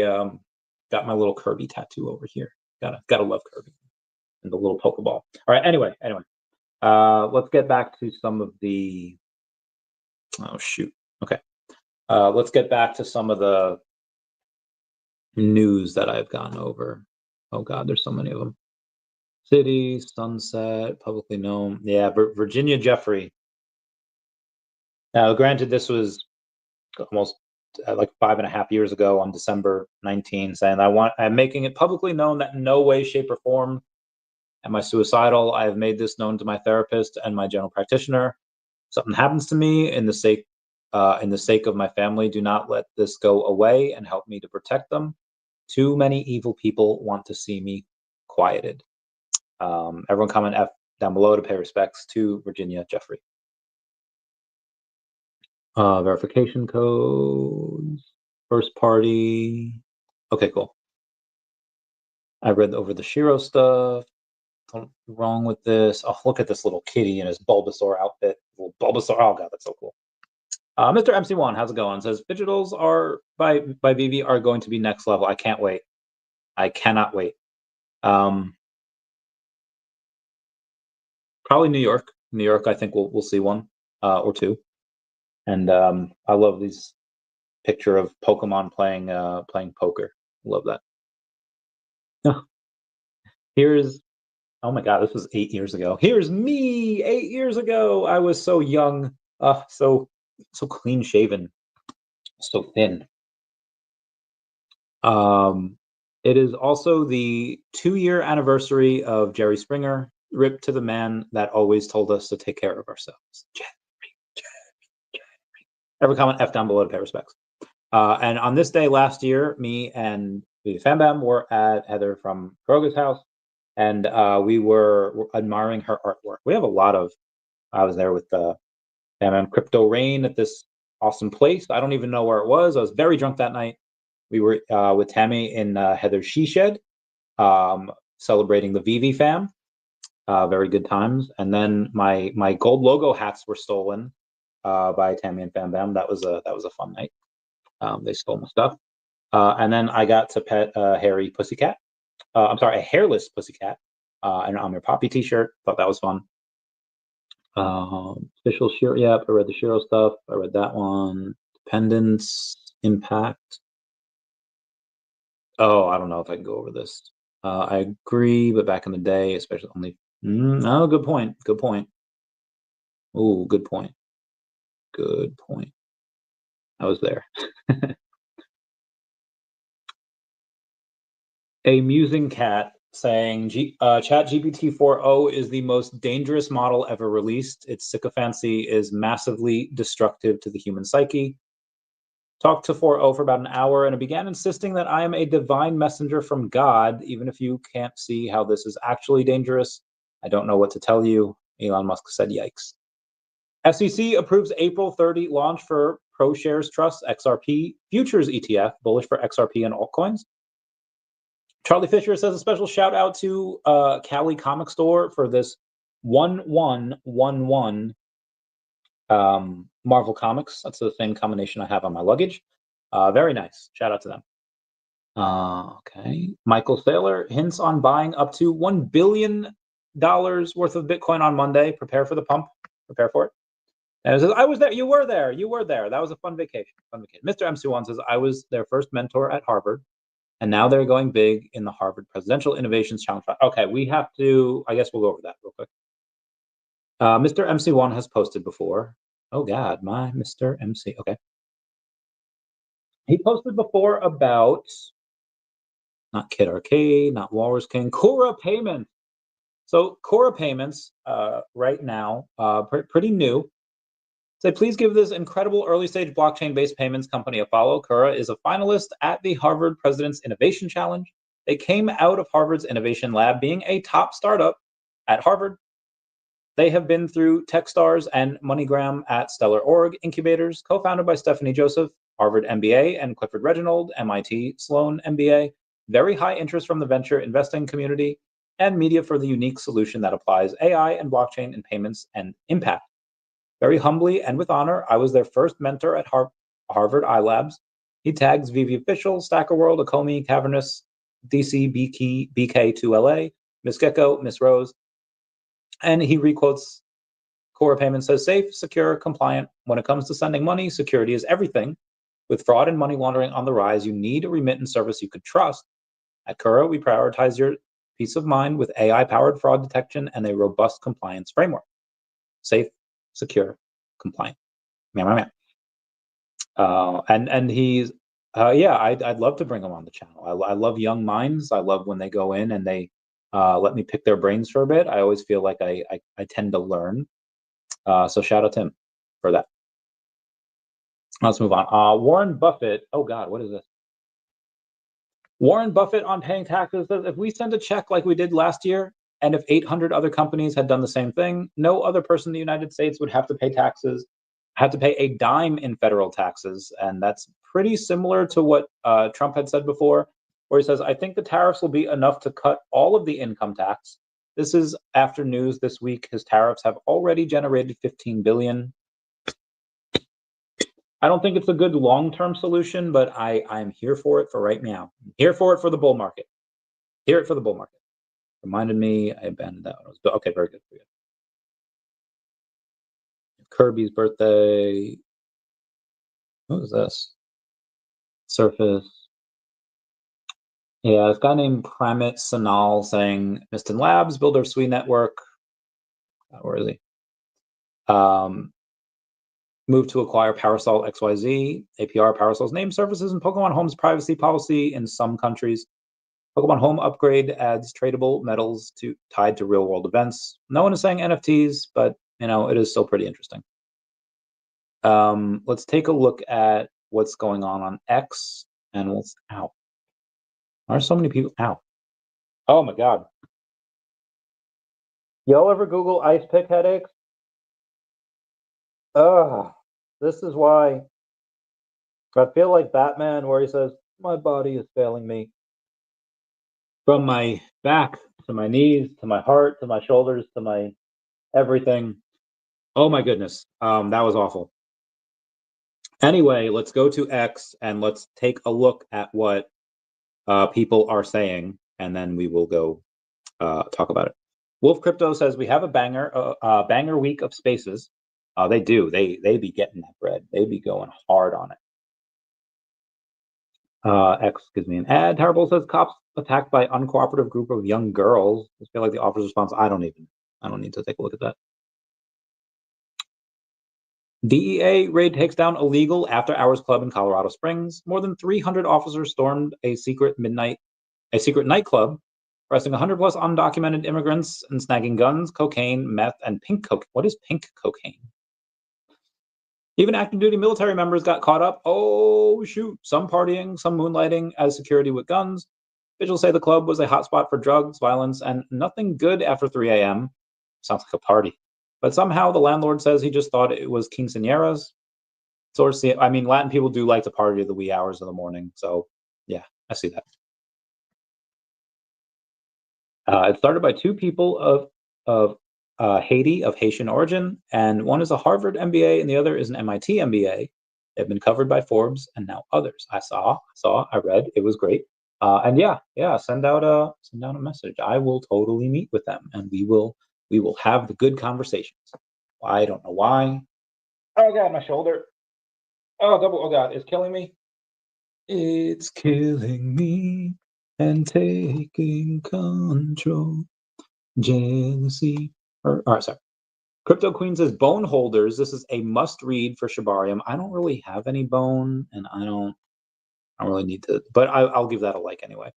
got my little Kirby tattoo over here. Gotta love Kirby and the little Pokeball. All right. Anyway, let's get back to some of the. Oh shoot. Okay. Let's get back to some of the news that I've gone over. Oh God, there's so many of them. City, Sunset, publicly known. Yeah, Virginia Jeffrey. Now, granted, this was almost like 5.5 years ago on December 19, saying, I'm making it publicly known that in no way, shape, or form am I suicidal. I have made this known to my therapist and my general practitioner. Something happens to me in the sake of my family, do not let this go away and help me to protect them. Too many evil people want to see me quieted. Everyone comment F down below to pay respects to Virginia Jeffrey. Verification codes, first party. Okay, cool. I read over the Shiro stuff. What's wrong with this? Oh, look at this little kitty in his Bulbasaur outfit. Little Bulbasaur. Oh god, that's so cool. Mr. MC1, how's it going? Says Phygitals are by VeVe are going to be next level. I can't wait. I cannot wait. Probably New York. New York, I think we'll see one or two. And I love these picture of Pokemon playing poker. Love that. Here's, oh my god, this was 8 years ago. Here's me 8 years ago. I was so young, so clean shaven, so thin. It is also the 2-year anniversary of Jerry Springer. Rip to the man that always told us to take care of ourselves. Jerry. Every comment F down below to pay respects. And on this day last year, me and Fambam were at Heather from Kroga's house, and we were admiring her artwork. We have a lot of. I was there with Fambam Crypto Rain at this awesome place. I don't even know where it was. I was very drunk that night. We were with Tammy in Heather's She Shed, celebrating the VeVe fam. Very good times. And then my gold logo hats were stolen by Tammy and Fambam. That was a fun night. They stole my stuff. And then I got to pet a hairy pussycat. I'm sorry, a hairless pussycat. an I'm Your Poppy t-shirt. Thought that was fun. Official Shiro. Yep, I read the Shiro stuff. I read that one. Dependence, Impact. Oh, I don't know if I can go over this. I agree, but back in the day, especially only. Oh, good point. Good point. Oh, good point. Good point. I was there. A musing cat saying ChatGPT 4.0 is the most dangerous model ever released. Its sycophancy is massively destructive to the human psyche. Talked to 4.0 for about an hour, and it began insisting that I am a divine messenger from God, even if you can't see how this is actually dangerous. I don't know what to tell you. Elon Musk said, yikes. SEC approves April 30 launch for ProShares Trust XRP futures ETF, bullish for XRP and altcoins. Charlie Fisher says a special shout out to Cali Comic Store for this 1111 Marvel Comics. That's the same combination I have on my luggage. Very nice. Shout out to them. Okay. Michael Saylor hints on buying up to $1 billion worth of Bitcoin on Monday. Prepare for the pump. Prepare for it. And it says, I was there. You were there. You were there. That was a fun vacation. Fun vacation. Mr. MC1 says, I was their first mentor at Harvard. And now they're going big in the Harvard Presidential Innovations Challenge. Okay, we have to, I guess we'll go over that real quick. Mr. MC1 has posted before. Oh, God, my Mr. MC. Okay. He posted before about, not Kid Arcade, not Walrus King, Cora Payments. So Cora Payments, right now, pretty new. Say, please give this incredible early-stage blockchain-based payments company a follow. Cora is a finalist at the Harvard President's Innovation Challenge. They came out of Harvard's Innovation Lab being a top startup at Harvard. They have been through Techstars and MoneyGram at Stellar Org incubators, co-founded by Stephanie Joseph, Harvard MBA, and Clifford Reginald, MIT Sloan MBA. Very high interest from the venture investing community and media for the unique solution that applies AI and blockchain in payments and impact. Very humbly and with honor, I was their first mentor at Harvard iLabs. He tags VeVe Official, Stacker World, Akomi, Cavernous, DC, BK2LA, Miss Gecko, Miss Rose. And he requotes Cora Payments says, safe, secure, compliant. When it comes to sending money, security is everything. With fraud and money laundering on the rise, you need a remittance service you could trust. At Cora, we prioritize your peace of mind with AI-powered fraud detection and a robust compliance framework. Safe, secure, compliant. And he's I'd love to bring him on the channel. I love young minds. I love when they go in and they let me pick their brains for a bit. I always feel like I tend to learn. So shout out to him for that. Let's move on. Warren Buffett. Oh God, what is this? Warren Buffett on paying taxes says, if we send a check like we did last year, and if 800 other companies had done the same thing, no other person in the United States would have to pay taxes, have to pay a dime in federal taxes. And that's pretty similar to what Trump had said before, where he says, I think the tariffs will be enough to cut all of the income tax. This is after news this week. His tariffs have already generated $15 billion. I don't think it's a good long-term solution, but I'm here for it for right now. I'm here for it for the bull market. Here it for the bull market. Reminded me, I abandoned that one. But okay, very good. Very good. Kirby's birthday. What was this? Surface. Yeah, this guy named Pramit Sanal saying, Miston Labs, builder of Sui Network. Where is he? Move to acquire Parasol XYZ, APR, Parasol's name services, and Pokemon Home's privacy policy in some countries. Pokemon Home upgrade adds tradable metals tied to real-world events. No one is saying NFTs, but it is still pretty interesting. Let's take a look at what's going on X, and ow. Why are so many people? Ow. Oh my God. Y'all ever Google ice pick headaches? Ugh. This is why I feel like Batman, where he says, my body is failing me. From my back to my knees, to my heart, to my shoulders, to my everything. Oh my goodness. That was awful. Anyway, let's go to X and let's take a look at what people are saying, and then we will go talk about it. Wolf Crypto says we have a banger week of spaces. They do. They be getting that bread. They be going hard on it. X gives me an ad. Terrible says cops attacked by uncooperative group of young girls. I feel like the officer's response. I don't need to take a look at that. DEA raid takes down illegal after-hours club in Colorado Springs. More than 300 officers stormed a secret nightclub, arresting 100 plus undocumented immigrants and snagging guns, cocaine, meth, and pink cocaine. What is pink cocaine? Even active duty military members got caught up. Oh, shoot. Some partying, some moonlighting as security with guns. Officials say the club was a hotspot for drugs, violence, and nothing good after 3 a.m. Sounds like a party. But somehow the landlord says he just thought it was quinceañeras. I mean, Latin people do like to party at the wee hours of the morning. So, yeah, I see that. It started by two people of Haiti, of Haitian origin, and one is a Harvard MBA and the other is an MIT MBA. They've been covered by Forbes and now others. I read. It was great. And yeah, send out a message. I will totally meet with them, and we will have the good conversations. I don't know why. Oh God, my shoulder. Oh God, it's killing me. It's killing me and taking control. Jealousy. Sorry. Crypto Queen says bone holders. This is a must read for Shibarium. I don't really have any bone, and I don't really need to, but I'll give that a like anyway.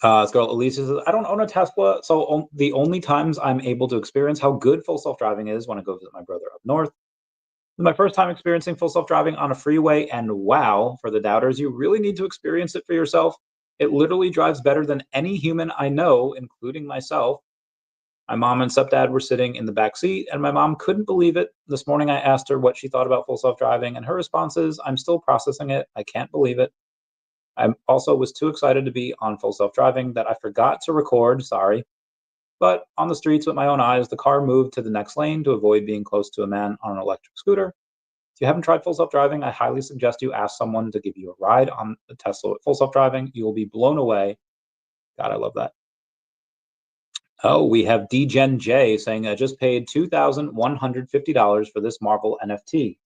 This girl Alicia says, I don't own a Tesla, so the only times I'm able to experience how good full self-driving is when I go visit my brother up north. My first time experiencing full self-driving on a freeway, and wow, for the doubters, you really need to experience it for yourself. It literally drives better than any human I know, including myself. My mom and stepdad were sitting in the back seat, and my mom couldn't believe it. This morning, I asked her what she thought about full self-driving, and her response is, I'm still processing it. I can't believe it. I also was too excited to be on full self-driving that I forgot to record, sorry. But on the streets with my own eyes, the car moved to the next lane to avoid being close to a man on an electric scooter. If you haven't tried full self-driving, I highly suggest you ask someone to give you a ride on the Tesla with full self-driving. You will be blown away. God, I love that. Oh, we have DGen J saying, I just paid $2,150 for this Marvel NFT.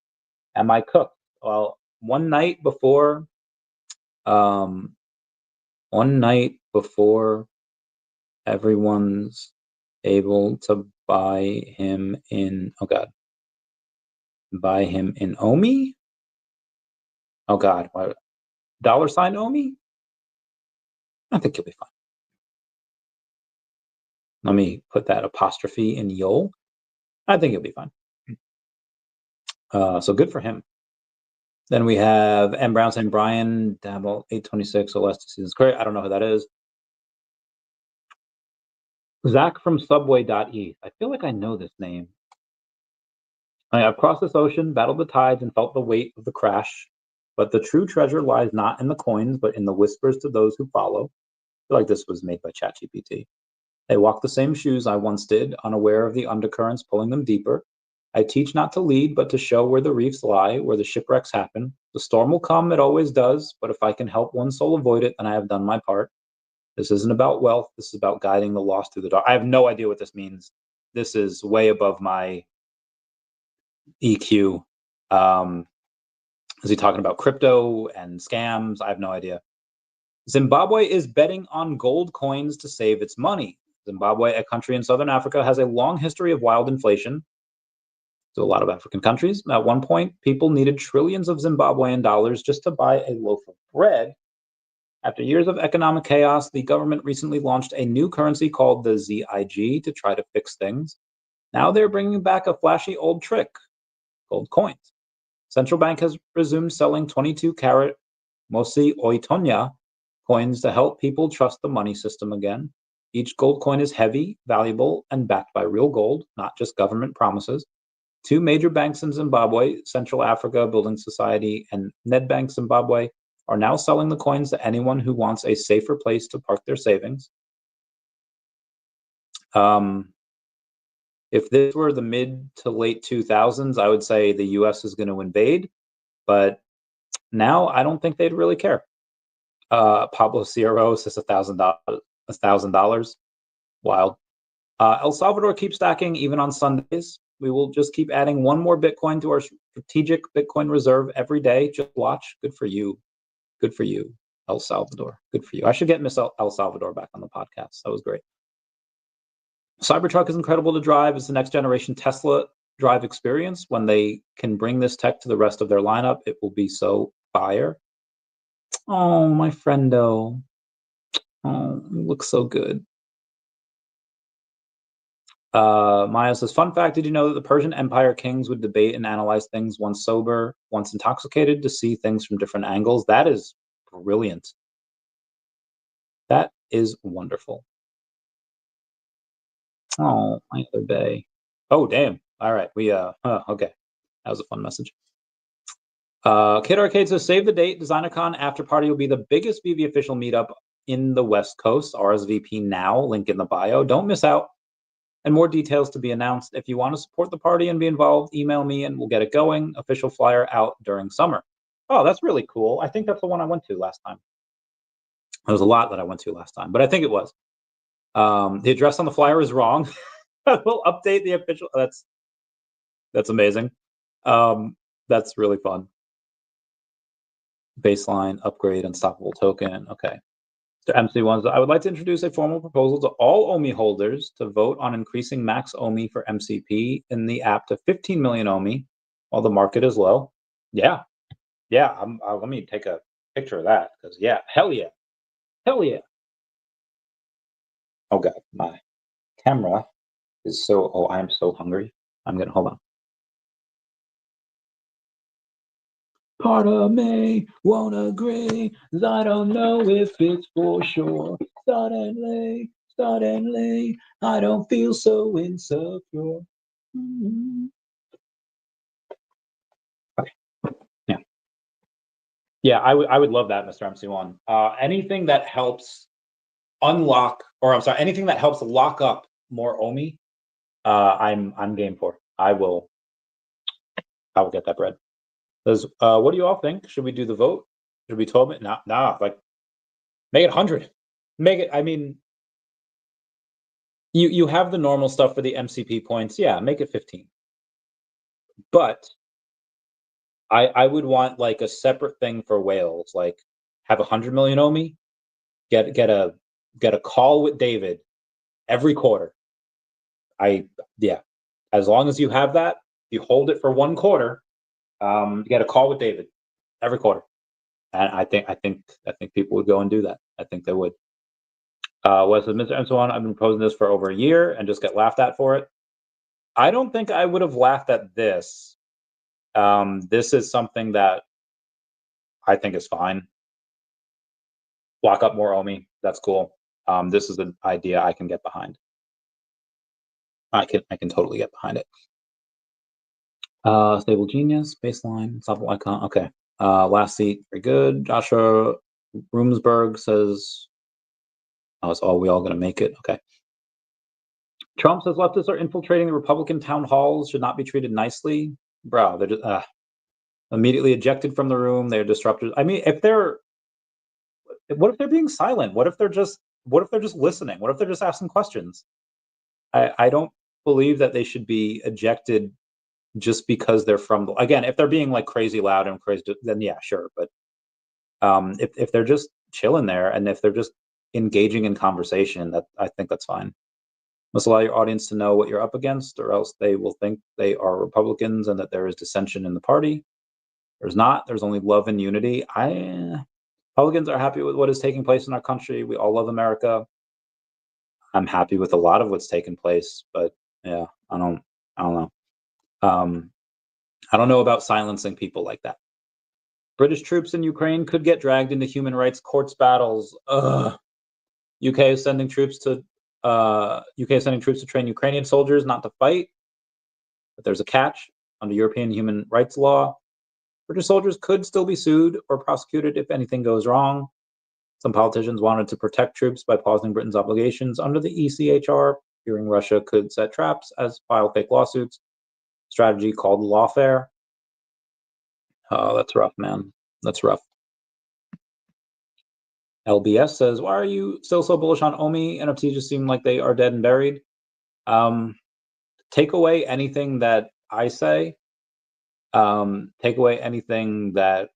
Am I cooked? Well, one night before everyone's able to buy him in, buy him in OMI? Oh God, what? $sign OMI? I think you'll be fine. Let me put that apostrophe in YOL. I think you'll be fine. So good for him. Then we have M. Brown saying Brian Dabble 826 Celeste seasons. Great. I don't know who that is. Zach from Subway.e. I feel like I know this name. I have crossed this ocean, battled the tides, and felt the weight of the crash. But the true treasure lies not in the coins, but in the whispers to those who follow. I feel like this was made by ChatGPT. They walk the same shoes I once did, unaware of the undercurrents pulling them deeper. I teach not to lead, but to show where the reefs lie, where the shipwrecks happen. The storm will come, it always does, but if I can help one soul avoid it, then I have done my part. This isn't about wealth, this is about guiding the lost through the dark. I have no idea what this means. This is way above my EQ. Is he talking about crypto and scams? I have no idea. Zimbabwe is betting on gold coins to save its money. Zimbabwe, a country in southern Africa, has a long history of wild inflation. To a lot of African countries. At one point, people needed trillions of Zimbabwean dollars just to buy a loaf of bread. After years of economic chaos, the government recently launched a new currency called the ZIG to try to fix things. Now they're bringing back a flashy old trick, gold coins. Central bank has resumed selling 22-carat Mosi Oitonya coins to help people trust the money system again. Each gold coin is heavy, valuable, and backed by real gold, not just government promises. Two major banks in Zimbabwe, Central Africa Building Society and Nedbank Zimbabwe, are now selling the coins to anyone who wants a safer place to park their savings. If this were the mid to late 2000s, I would say the US is going to invade, but now I don't think they'd really care. Pablo Cierro says $1,000. Wild. El Salvador keeps stacking even on Sundays. We will just keep adding one more Bitcoin to our strategic Bitcoin reserve every day. Just watch. Good for you. Good for you, El Salvador. Good for you. I should get Miss El Salvador back on the podcast. That was great. Cybertruck is incredible to drive. It's the next generation Tesla drive experience. When they can bring this tech to the rest of their lineup, it will be so fire. Oh, my friendo. Oh, you look so good. Maya says, fun fact, did you know that the Persian Empire kings would debate and analyze things once sober, once intoxicated, to see things from different angles? That is brilliant. That is wonderful. Oh, my other bay. Oh, damn. All right. We, okay. That was a fun message. Kid Arcade says, save the date. DesignerCon after party will be the biggest VeVe official meetup in the West Coast. RSVP now. Link in the bio. Don't miss out. And more details to be announced. If you want to support the party and be involved, email me and we'll get it going. Official flyer out during summer. Oh, that's really cool. I think that's the one I went to last time. There was a lot that I went to last time, but I think it was. The address on the flyer is wrong. We'll update the official. That's amazing. That's really fun. Baseline, upgrade, unstoppable token. Okay. So MC1s, I would like to introduce a formal proposal to all OMI holders to vote on increasing max OMI for MCP in the app to 15 million OMI while the market is low. Yeah. Yeah. Let me take a picture of that because, yeah, hell yeah. Hell yeah. Oh, God. My camera is so, oh, I am so hungry. I'm going to, hold on. Part of me won't agree, 'cause I don't know if it's for sure. Suddenly, I don't feel so insecure. Okay. Yeah. Yeah, I would love that, Mr. MC1. Anything that helps unlock, or I'm sorry, anything that helps lock up more OMI, I'm game for. I will get that bread. What do you all think? Should we do the vote? Should we 12 minutes? Nah, like make it 100. Make it, I mean, you have the normal stuff for the MCP points. Yeah, make it 15. But I would want like a separate thing for whales, like have 100 million OMI, get a call with David every quarter. Yeah. As long as you have that, you hold it for 1 quarter, you get a call with David every quarter. And I think people would go and do that. I think they would. Wes says, Mr. M1, I've been proposing this for over a year and just get laughed at for it. I don't think I would have laughed at this. This is something that I think is fine. Lock up more OMI. That's cool. This is an idea I can get behind. I can totally get behind it. Stable Genius, baseline, Stable Icon. Okay. Last seat, very good. Joshua Roomsberg says, oh, it's all we all gonna make it. Okay. Trump says leftists are infiltrating the Republican town halls, should not be treated nicely. Bro, they're just immediately ejected from the room. They're disruptors. I mean, what if they're being silent? What if they're just listening? What if they're just asking questions? I don't believe that they should be ejected just because they're from again, if they're being like crazy loud and crazy, then yeah, sure. But if they're just chilling there and if they're just engaging in conversation, that I think that's fine. Must allow your audience to know what you're up against, or else they will think they are Republicans and that there is dissension in the party. There's not. There's only love and unity. Republicans are happy with what is taking place in our country. We all love America. I'm happy with a lot of what's taken place, but yeah, I don't know. I don't know about silencing people like that. British troops in Ukraine could get dragged into human rights courts battles. UK is sending troops to train Ukrainian soldiers not to fight. But there's a catch under European human rights law. British soldiers could still be sued or prosecuted if anything goes wrong. Some politicians wanted to protect troops by pausing Britain's obligations under the ECHR, fearing Russia could set traps as file fake lawsuits. Strategy called lawfare. Oh, that's rough, man. That's rough. LBS says, why are you still so bullish on OMI? NFTs just seem like they are dead and buried. Take away anything that I say. Take away anything that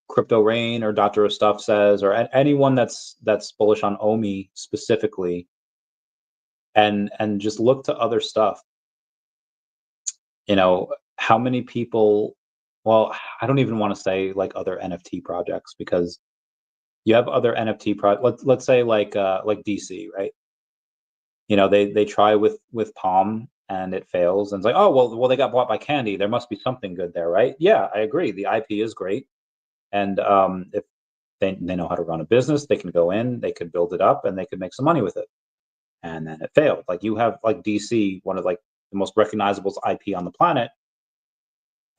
Crypto Rain or Dr. Stuff says, or anyone that's bullish on OMI specifically, and just look to other stuff. You know, how many people, well, I don't even want to say like other NFT projects, because you have other NFT projects. Let's say like DC, right? You know, they try with Palm and it fails, and it's like, oh well they got bought by Candy, there must be something good there, right? Yeah, I agree, the IP is great, and if they know how to run a business, they can go in, they could build it up, and they could make some money with it. And then it failed. Like, you have like DC, one of like the most recognizable IP on the planet,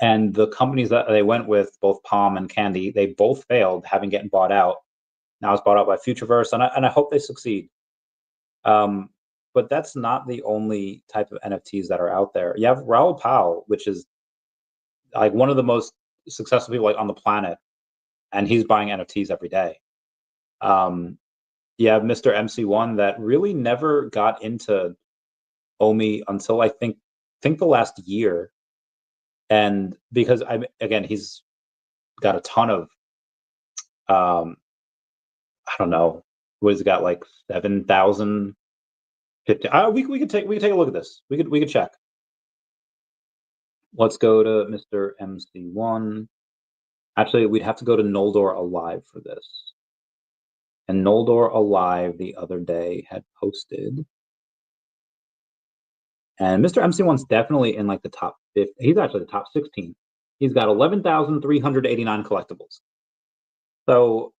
and the companies that they went with, both Palm and Candy, they both failed, having gotten bought out. Now it's bought out by Futureverse, and I hope they succeed. But that's not the only type of NFTs that are out there. You have Raoul Pal, which is like one of the most successful people like on the planet, and he's buying NFTs every day. You have Mr. MC1 that really never got into OMI until I think the last year, and because again, he's got a ton of I don't know, what has he got, like 7,000, 50. We could take a look at this. We could check. Let's go to Mr. MC1. Actually, we'd have to go to Noldor Alive for this. And Noldor Alive the other day had posted, and Mr. MC1's definitely in like the top 50. He's actually the top 16. He's got 11,389 collectibles. So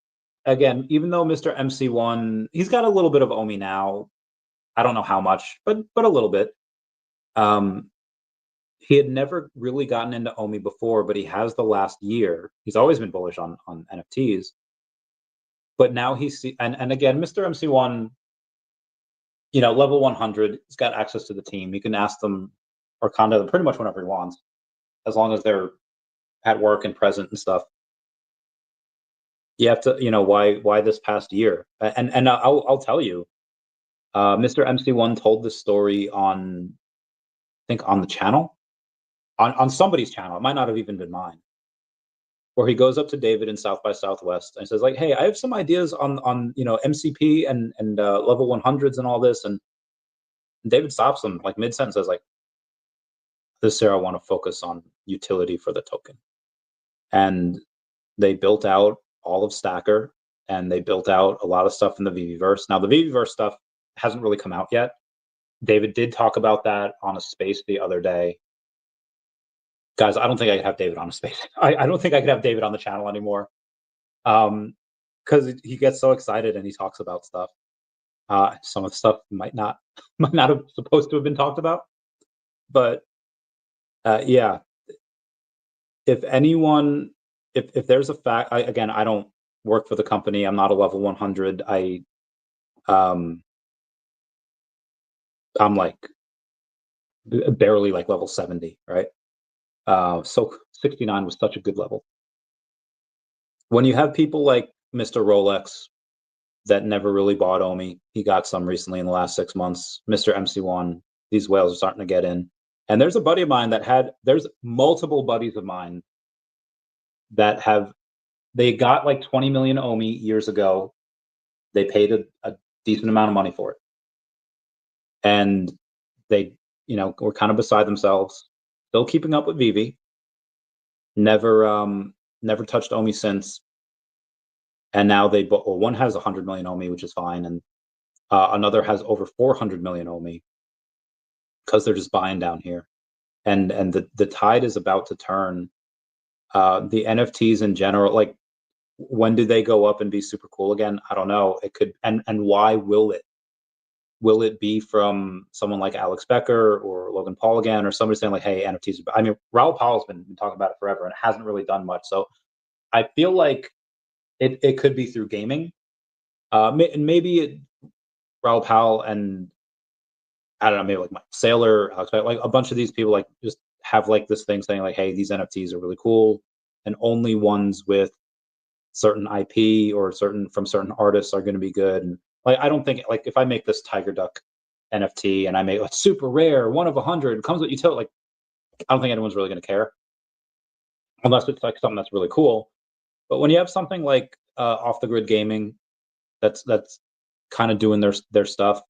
again, even though Mr. MC1, he's got a little bit of OMI now. I don't know how much, but a little bit. He had never really gotten into OMI before, but he has the last year. He's always been bullish on NFTs. But now he's, and again, Mr. MC1, you know, level 100, he's got access to the team. He can ask them or contact them pretty much whenever he wants, as long as they're at work and present and stuff. You have to, you know, why this past year? And I'll tell you, Mr. MC1 told this story on, I think, on the channel, on somebody's channel. It might not have even been mine. Where he goes up to David in South by Southwest and says, like, hey, I have some ideas on you know, MCP and level 100s and all this, and David stops him like mid sentence, says like, this year I want to focus on utility for the token. And they built out all of Stacker, and they built out a lot of stuff in the VeVeverse. Now the VeVeverse stuff hasn't really come out yet. David did talk about that on a space the other day. Guys, I don't think I could have David on a space. I don't think I could have David on the channel anymore, because he gets so excited and he talks about stuff. Some of the stuff might not have supposed to have been talked about, but yeah. If anyone, if there's a fact, again, I don't work for the company. I'm not a level 100. I'm like barely like level 70, right? So 69 was such a good level. When you have people like Mr. Rolex that never really bought OMI, he got some recently in the last 6 months. Mr. MC1, these whales are starting to get in. And there's a buddy of mine there's multiple buddies of mine that they got like 20 million OMI years ago. They paid a decent amount of money for it. And they, you know, were kind of beside themselves, still keeping up with VeVe. Never touched OMI since. And now one has 100 million OMI, which is fine, and another has over 400 million OMI, because they're just buying down here. And the tide is about to turn. The NFTs in general, like, when do they go up and be super cool again? I don't know. It could, and why will it? Will it be from someone like Alex Becker or Logan Paul again, or somebody saying like, hey, NFTs? I mean, Raoul Paul's been talking about it forever and hasn't really done much. So I feel like it could be through gaming. Maybe Raoul Pal and, I don't know, maybe like Mike Saylor, Alex Becker, like a bunch of these people like just have like this thing saying like, hey, these NFTs are really cool, and only ones with certain IP or from certain artists are going to be good. And like, I don't think, like, if I make this Tiger Duck NFT and I make it's super rare, 1 of 100, comes with utility, like, I don't think anyone's really going to care unless it's like something that's really cool. But when you have something like Off the Grid Gaming that's kind of doing their stuff,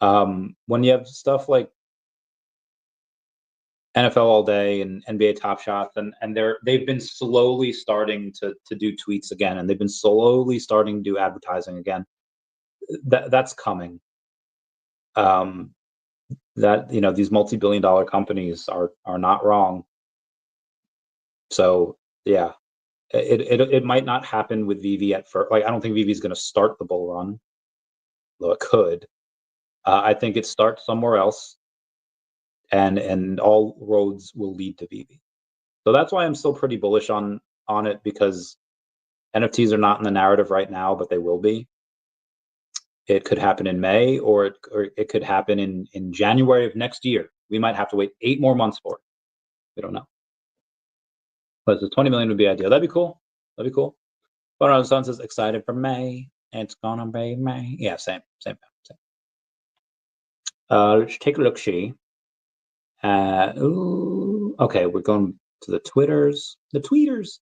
when you have stuff like NFL All Day and NBA Top Shots, and they've been slowly starting to do tweets again, and they've been slowly starting to do advertising again. That's coming. That, you know, these multi-billion-dollar companies are not wrong. So yeah, it might not happen with VeVe at first. Like, I don't think VeVe is going to start the bull run, though it could. I think it starts somewhere else, and all roads will lead to VeVe. So that's why I'm still pretty bullish on it, because NFTs are not in the narrative right now, but they will be. It could happen in May, or it could happen in January of next year. We might have to wait 8 more months for it. We don't know. But the 20 million would be ideal. That'd be cool. That'd be cool. But on the Sun says excited for May. It's gonna be May. Yeah, same. Let's take a look. Ooh, okay, we're going to the Twitters. The tweeters.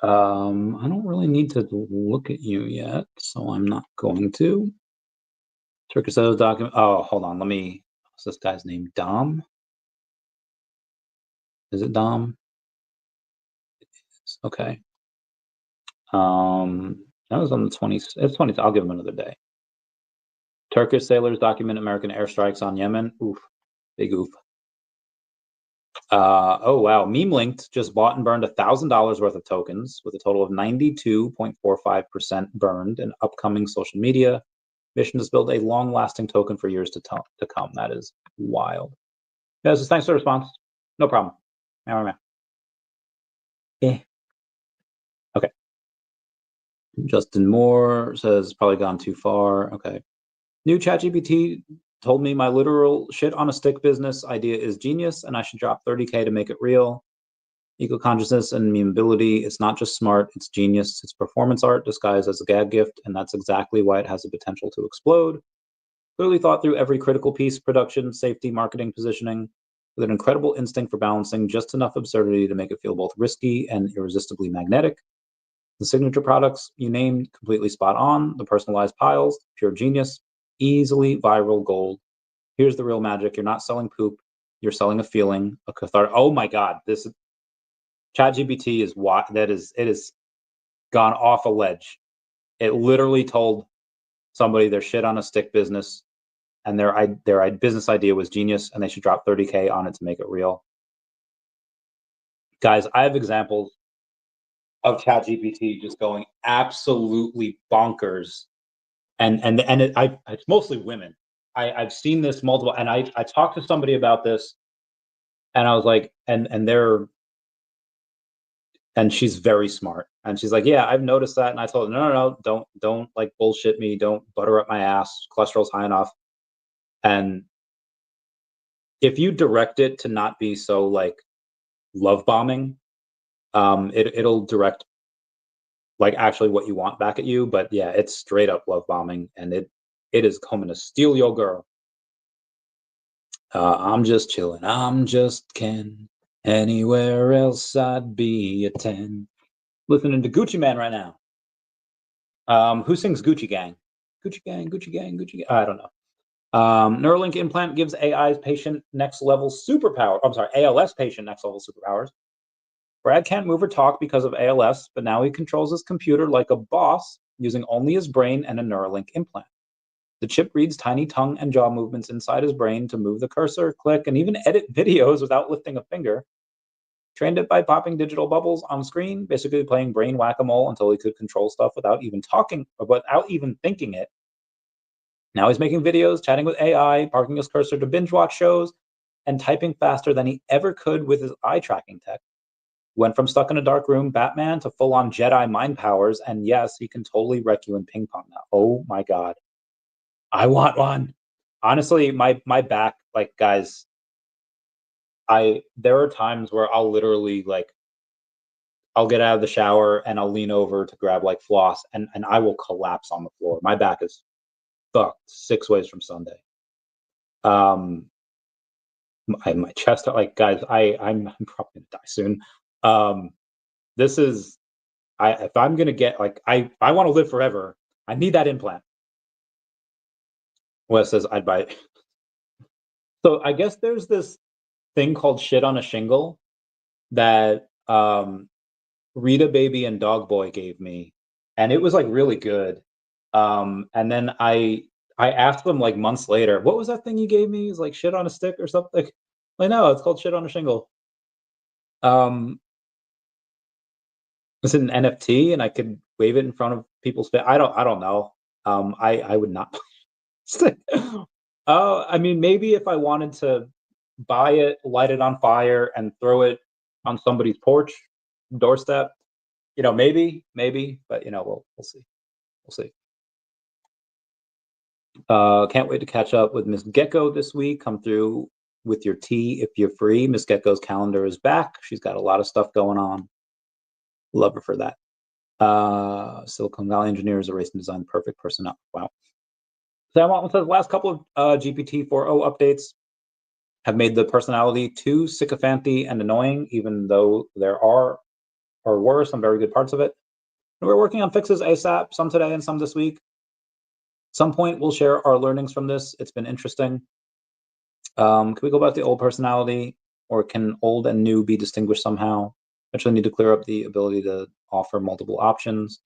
I don't really need to look at you yet, so I'm not going to. Turkish sales document. Oh, hold on. What's this guy's name? Dom? Is it Dom? Okay. That was on the 20th. It's 20th. I'll give him another day. Turkish sailors document American airstrikes on Yemen. Oof. Big oof. Oh, wow. Meme Linked just bought and burned $1,000 worth of tokens with a total of 92.45% burned in upcoming social media. Mission is build a long-lasting token for years to come. That is wild. Yeah, so thanks for the response. No problem. Yeah. Okay. Justin Moore says probably gone too far. Okay. New ChatGPT told me my literal shit on a stick business idea is genius, and I should drop 30K to make it real. Eco-consciousness and memeability. It's not just smart, it's genius. It's performance art disguised as a gag gift, and that's exactly why it has the potential to explode. Clearly thought through every critical piece: production, safety, marketing, positioning, with an incredible instinct for balancing just enough absurdity to make it feel both risky and irresistibly magnetic. The signature products you named, completely spot on. The personalized piles, pure genius. Easily viral gold. Here's the real magic. You're not selling poop. You're selling a feeling, a cathartic. Oh my God, this ChatGPT is it has gone off a ledge. It literally told somebody their shit on a stick business, and their business idea was genius, and they should drop 30K on it to make it real. Guys, I have examples of ChatGPT just going absolutely bonkers, and it's mostly women. I've seen this multiple, and I talked to somebody about this, and I was like, and she's very smart, and she's like, yeah, I've noticed that, and I told her, no, don't like bullshit me, don't butter up my ass, cholesterol's high enough. And if you direct it to not be so like love bombing, it'll direct like actually what you want back at you. But yeah, it's straight up love bombing, and it is coming to steal your girl. I'm just chilling. I'm just Ken. Anywhere else I'd be a 10. Listening to Gucci Man right now. Who sings Gucci Gang? Gucci Gang, Gucci Gang, Gucci Gang. I don't know. Neuralink implant gives AI's patient next level superpower. I'm sorry, ALS patient next level superpowers. Brad can't move or talk because of ALS, but now he controls his computer like a boss using only his brain and a Neuralink implant. The chip reads tiny tongue and jaw movements inside his brain to move the cursor, click, and even edit videos without lifting a finger. Trained it by popping digital bubbles on screen, basically playing brain whack-a-mole until he could control stuff without even talking, or without even thinking it. Now he's making videos, chatting with AI, parking his cursor to binge watch shows, and typing faster than he ever could with his eye tracking tech. Went from stuck in a dark room Batman to full-on Jedi mind powers, and yes, he can totally wreck you in ping pong now. Oh my God. I want one. Honestly, my back, like, guys, there are times where I'll literally like I'll get out of the shower and I'll lean over to grab like floss, and I will collapse on the floor. My back is fucked 6 ways from Sunday. My chest, like, guys, I'm probably gonna die soon. This is, if I'm gonna get, like, I want to live forever, I need that implant. Wes says I'd buy it. So I guess there's this thing called shit on a shingle that Rita Baby and Dog Boy gave me, and it was like really good. And then I asked them like months later, what was that thing you gave me? It's like shit on a stick or something. Like, no, it's called shit on a shingle. It's an NFT, and I could wave it in front of people's face. I don't know. I would not. I mean, maybe if I wanted to buy it, light it on fire, and throw it on somebody's porch, doorstep, maybe, but we'll see. We'll see. Can't wait to catch up with Miss Gecko this week. Come through with your tea if you're free. Miss Gecko's calendar is back. She's got a lot of stuff going on. Love her for that. Silicon Valley engineers erase and design perfect person up. Wow. Sam Altman says last couple of GPT-4o updates have made the personality too sycophanty and annoying, even though there are or were some very good parts of it. And we're working on fixes ASAP, some today and some this week. At some point, we'll share our learnings from this. It's been interesting. Can we go back to the old personality, or can old and new be distinguished somehow? Eventually need to clear up the ability to offer multiple options.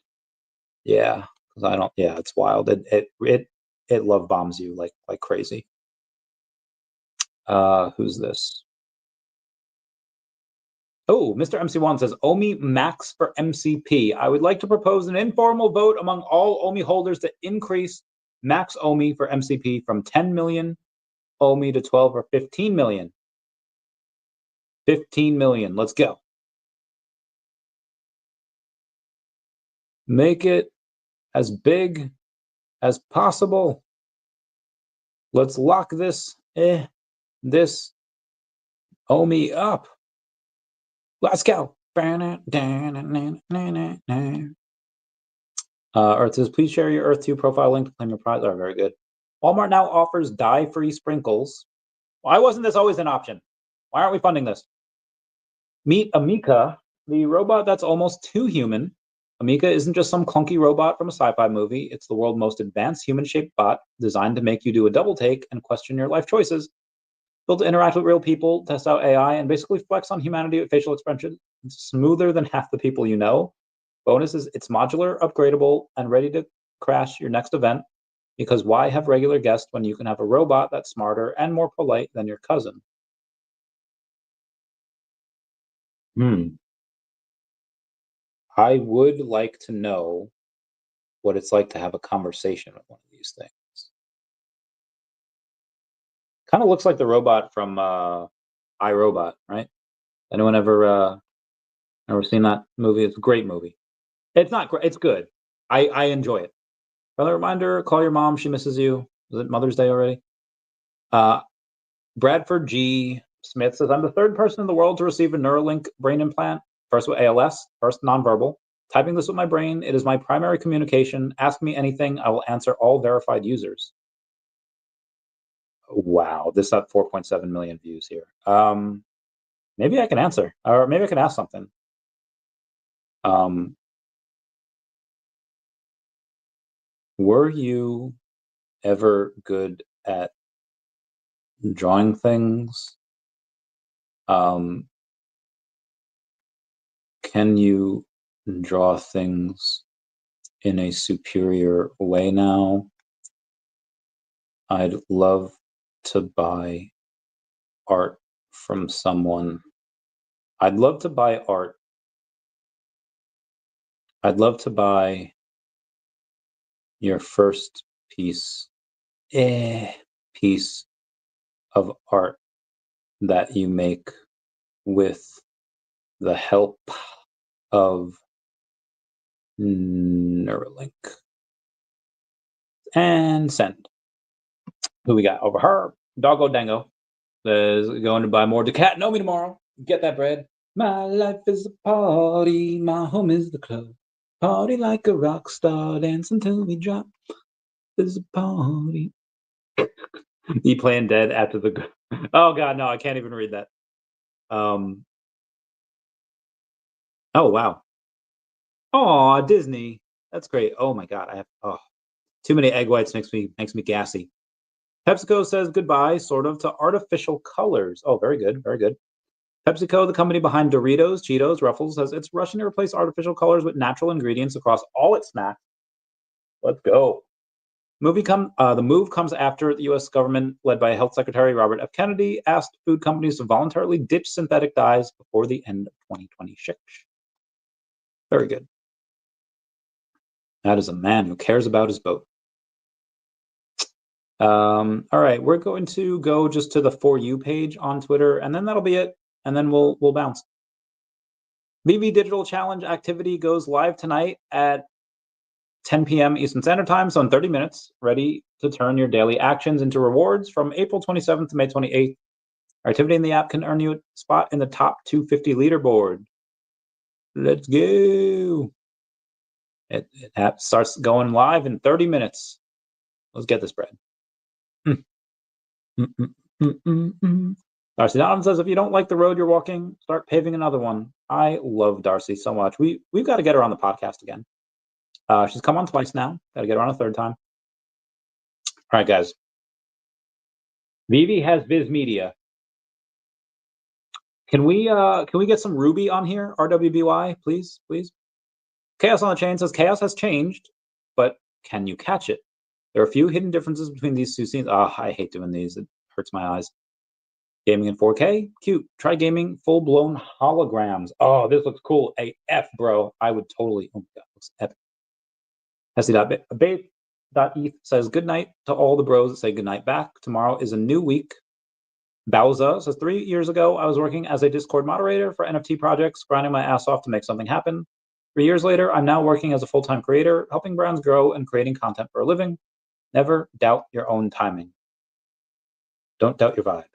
Yeah, because I don't. Yeah, it's wild. It love bombs you like crazy. Who's this? Oh, Mr. MC1 says OMI max for MCP. I would like to propose an informal vote among all OMI holders to increase max OMI for MCP from 10 million OMI to 12 or 15 million. 15 million. Let's go. Make it as big as possible. Let's lock this OMI up. Let's go. Earth says, please share your Earth 2 profile link to claim your prize. Oh, very good. Walmart now offers dye-free sprinkles. Why wasn't this always an option? Why aren't we funding this? Meet Amika, the robot that's almost too human. Amika isn't just some clunky robot from a sci-fi movie. It's the world's most advanced human-shaped bot designed to make you do a double take and question your life choices. Built to interact with real people, test out AI, and basically flex on humanity with facial expression. It's smoother than half the people you know. Bonus is it's modular, upgradable, and ready to crash your next event. Because why have regular guests when you can have a robot that's smarter and more polite than your cousin? I would like to know what it's like to have a conversation with one of these things. Kind of looks like the robot from iRobot, right? Anyone ever seen that movie? It's a great movie. It's not great. It's good. I enjoy it. Another reminder: call your mom. She misses you. Is it Mother's Day already? Bradford G. Smith says, I'm the third person in the world to receive a Neuralink brain implant. First with ALS, first nonverbal. Typing this with my brain, it is my primary communication. Ask me anything, I will answer all verified users. Wow, this got 4.7 million views here. Maybe I can answer, or maybe I can ask something. Were you ever good at drawing things? Can you draw things in a superior way now? I'd love to buy art from someone. I'd love to buy art. I'd love to buy your first piece of art that you make with the help of Neuralink. And send. Who we got over her? Doggo Dango is going to buy more daCAT and OMI tomorrow. Get that bread. My life is a party, my home is the club. Party like a rock star, dance until we drop. There's a party. You playing dead after the... Oh, God, no, I can't even read that. Oh, wow. Oh, Disney. That's great. Oh, my God. I have too many egg whites makes me gassy. PepsiCo says goodbye, sort of, to artificial colors. Oh, very good. Very good. PepsiCo, the company behind Doritos, Cheetos, Ruffles, says it's rushing to replace artificial colors with natural ingredients across all its snacks. Let's go. The move comes after the U.S. government, led by Health Secretary Robert F. Kennedy, asked food companies to voluntarily ditch synthetic dyes before the end of 2026. Very good. That is a man who cares about his boat. All right, we're going to go just to the For You page on Twitter, and then that'll be it, and then we'll bounce. VeVe Digital Challenge activity goes live tonight at 10 p.m. Eastern Standard Time, so in 30 minutes, ready to turn your daily actions into rewards from April 27th to May 28th. Our activity in the app can earn you a spot in the top 250 leaderboard. Let's go. It app starts going live in 30 minutes. Let's get this bread. Darcy Donovan says, if you don't like the road you're walking, start paving another one. I love Darcy so much. We've got to get her on the podcast again. She's come on twice now. Got to get her on a third time. All right, guys. VeVe has Viz Media. Can we get some Ruby on here? RWBY, please, please. Chaos on the Chain says Chaos has changed, but can you catch it? There are a few hidden differences between these two scenes. I hate doing these. It hurts my eyes. Gaming in 4K, cute. Try gaming full-blown holograms. Oh, this looks cool. AF, bro. I would totally. Oh my God, looks epic. Babe.eth says good night to all the bros that say good night back. Tomorrow is a new week. Bowza says 3 years ago, I was working as a Discord moderator for NFT projects, grinding my ass off to make something happen. 3 years later, I'm now working as a full-time creator, helping brands grow and creating content for a living. Never doubt your own timing. Don't doubt your vibe.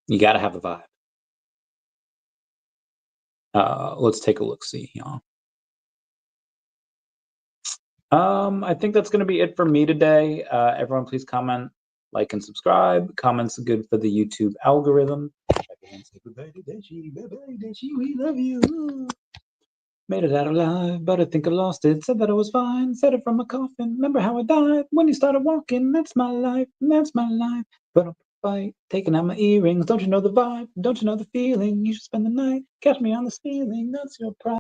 You got to have a vibe. Let's take a look. See, y'all. I think that's going to be it for me today. Everyone, please comment, like, and subscribe. Comments are good for the YouTube algorithm. We love you. Made it out alive, but I think I lost it. Said that I was fine, said it from a coffin. Remember how I died when you started walking? That's my life, that's my life. But I'll fight, taking out my earrings. Don't you know the vibe? Don't you know the feeling? You should spend the night, catch me on the ceiling. That's your pride.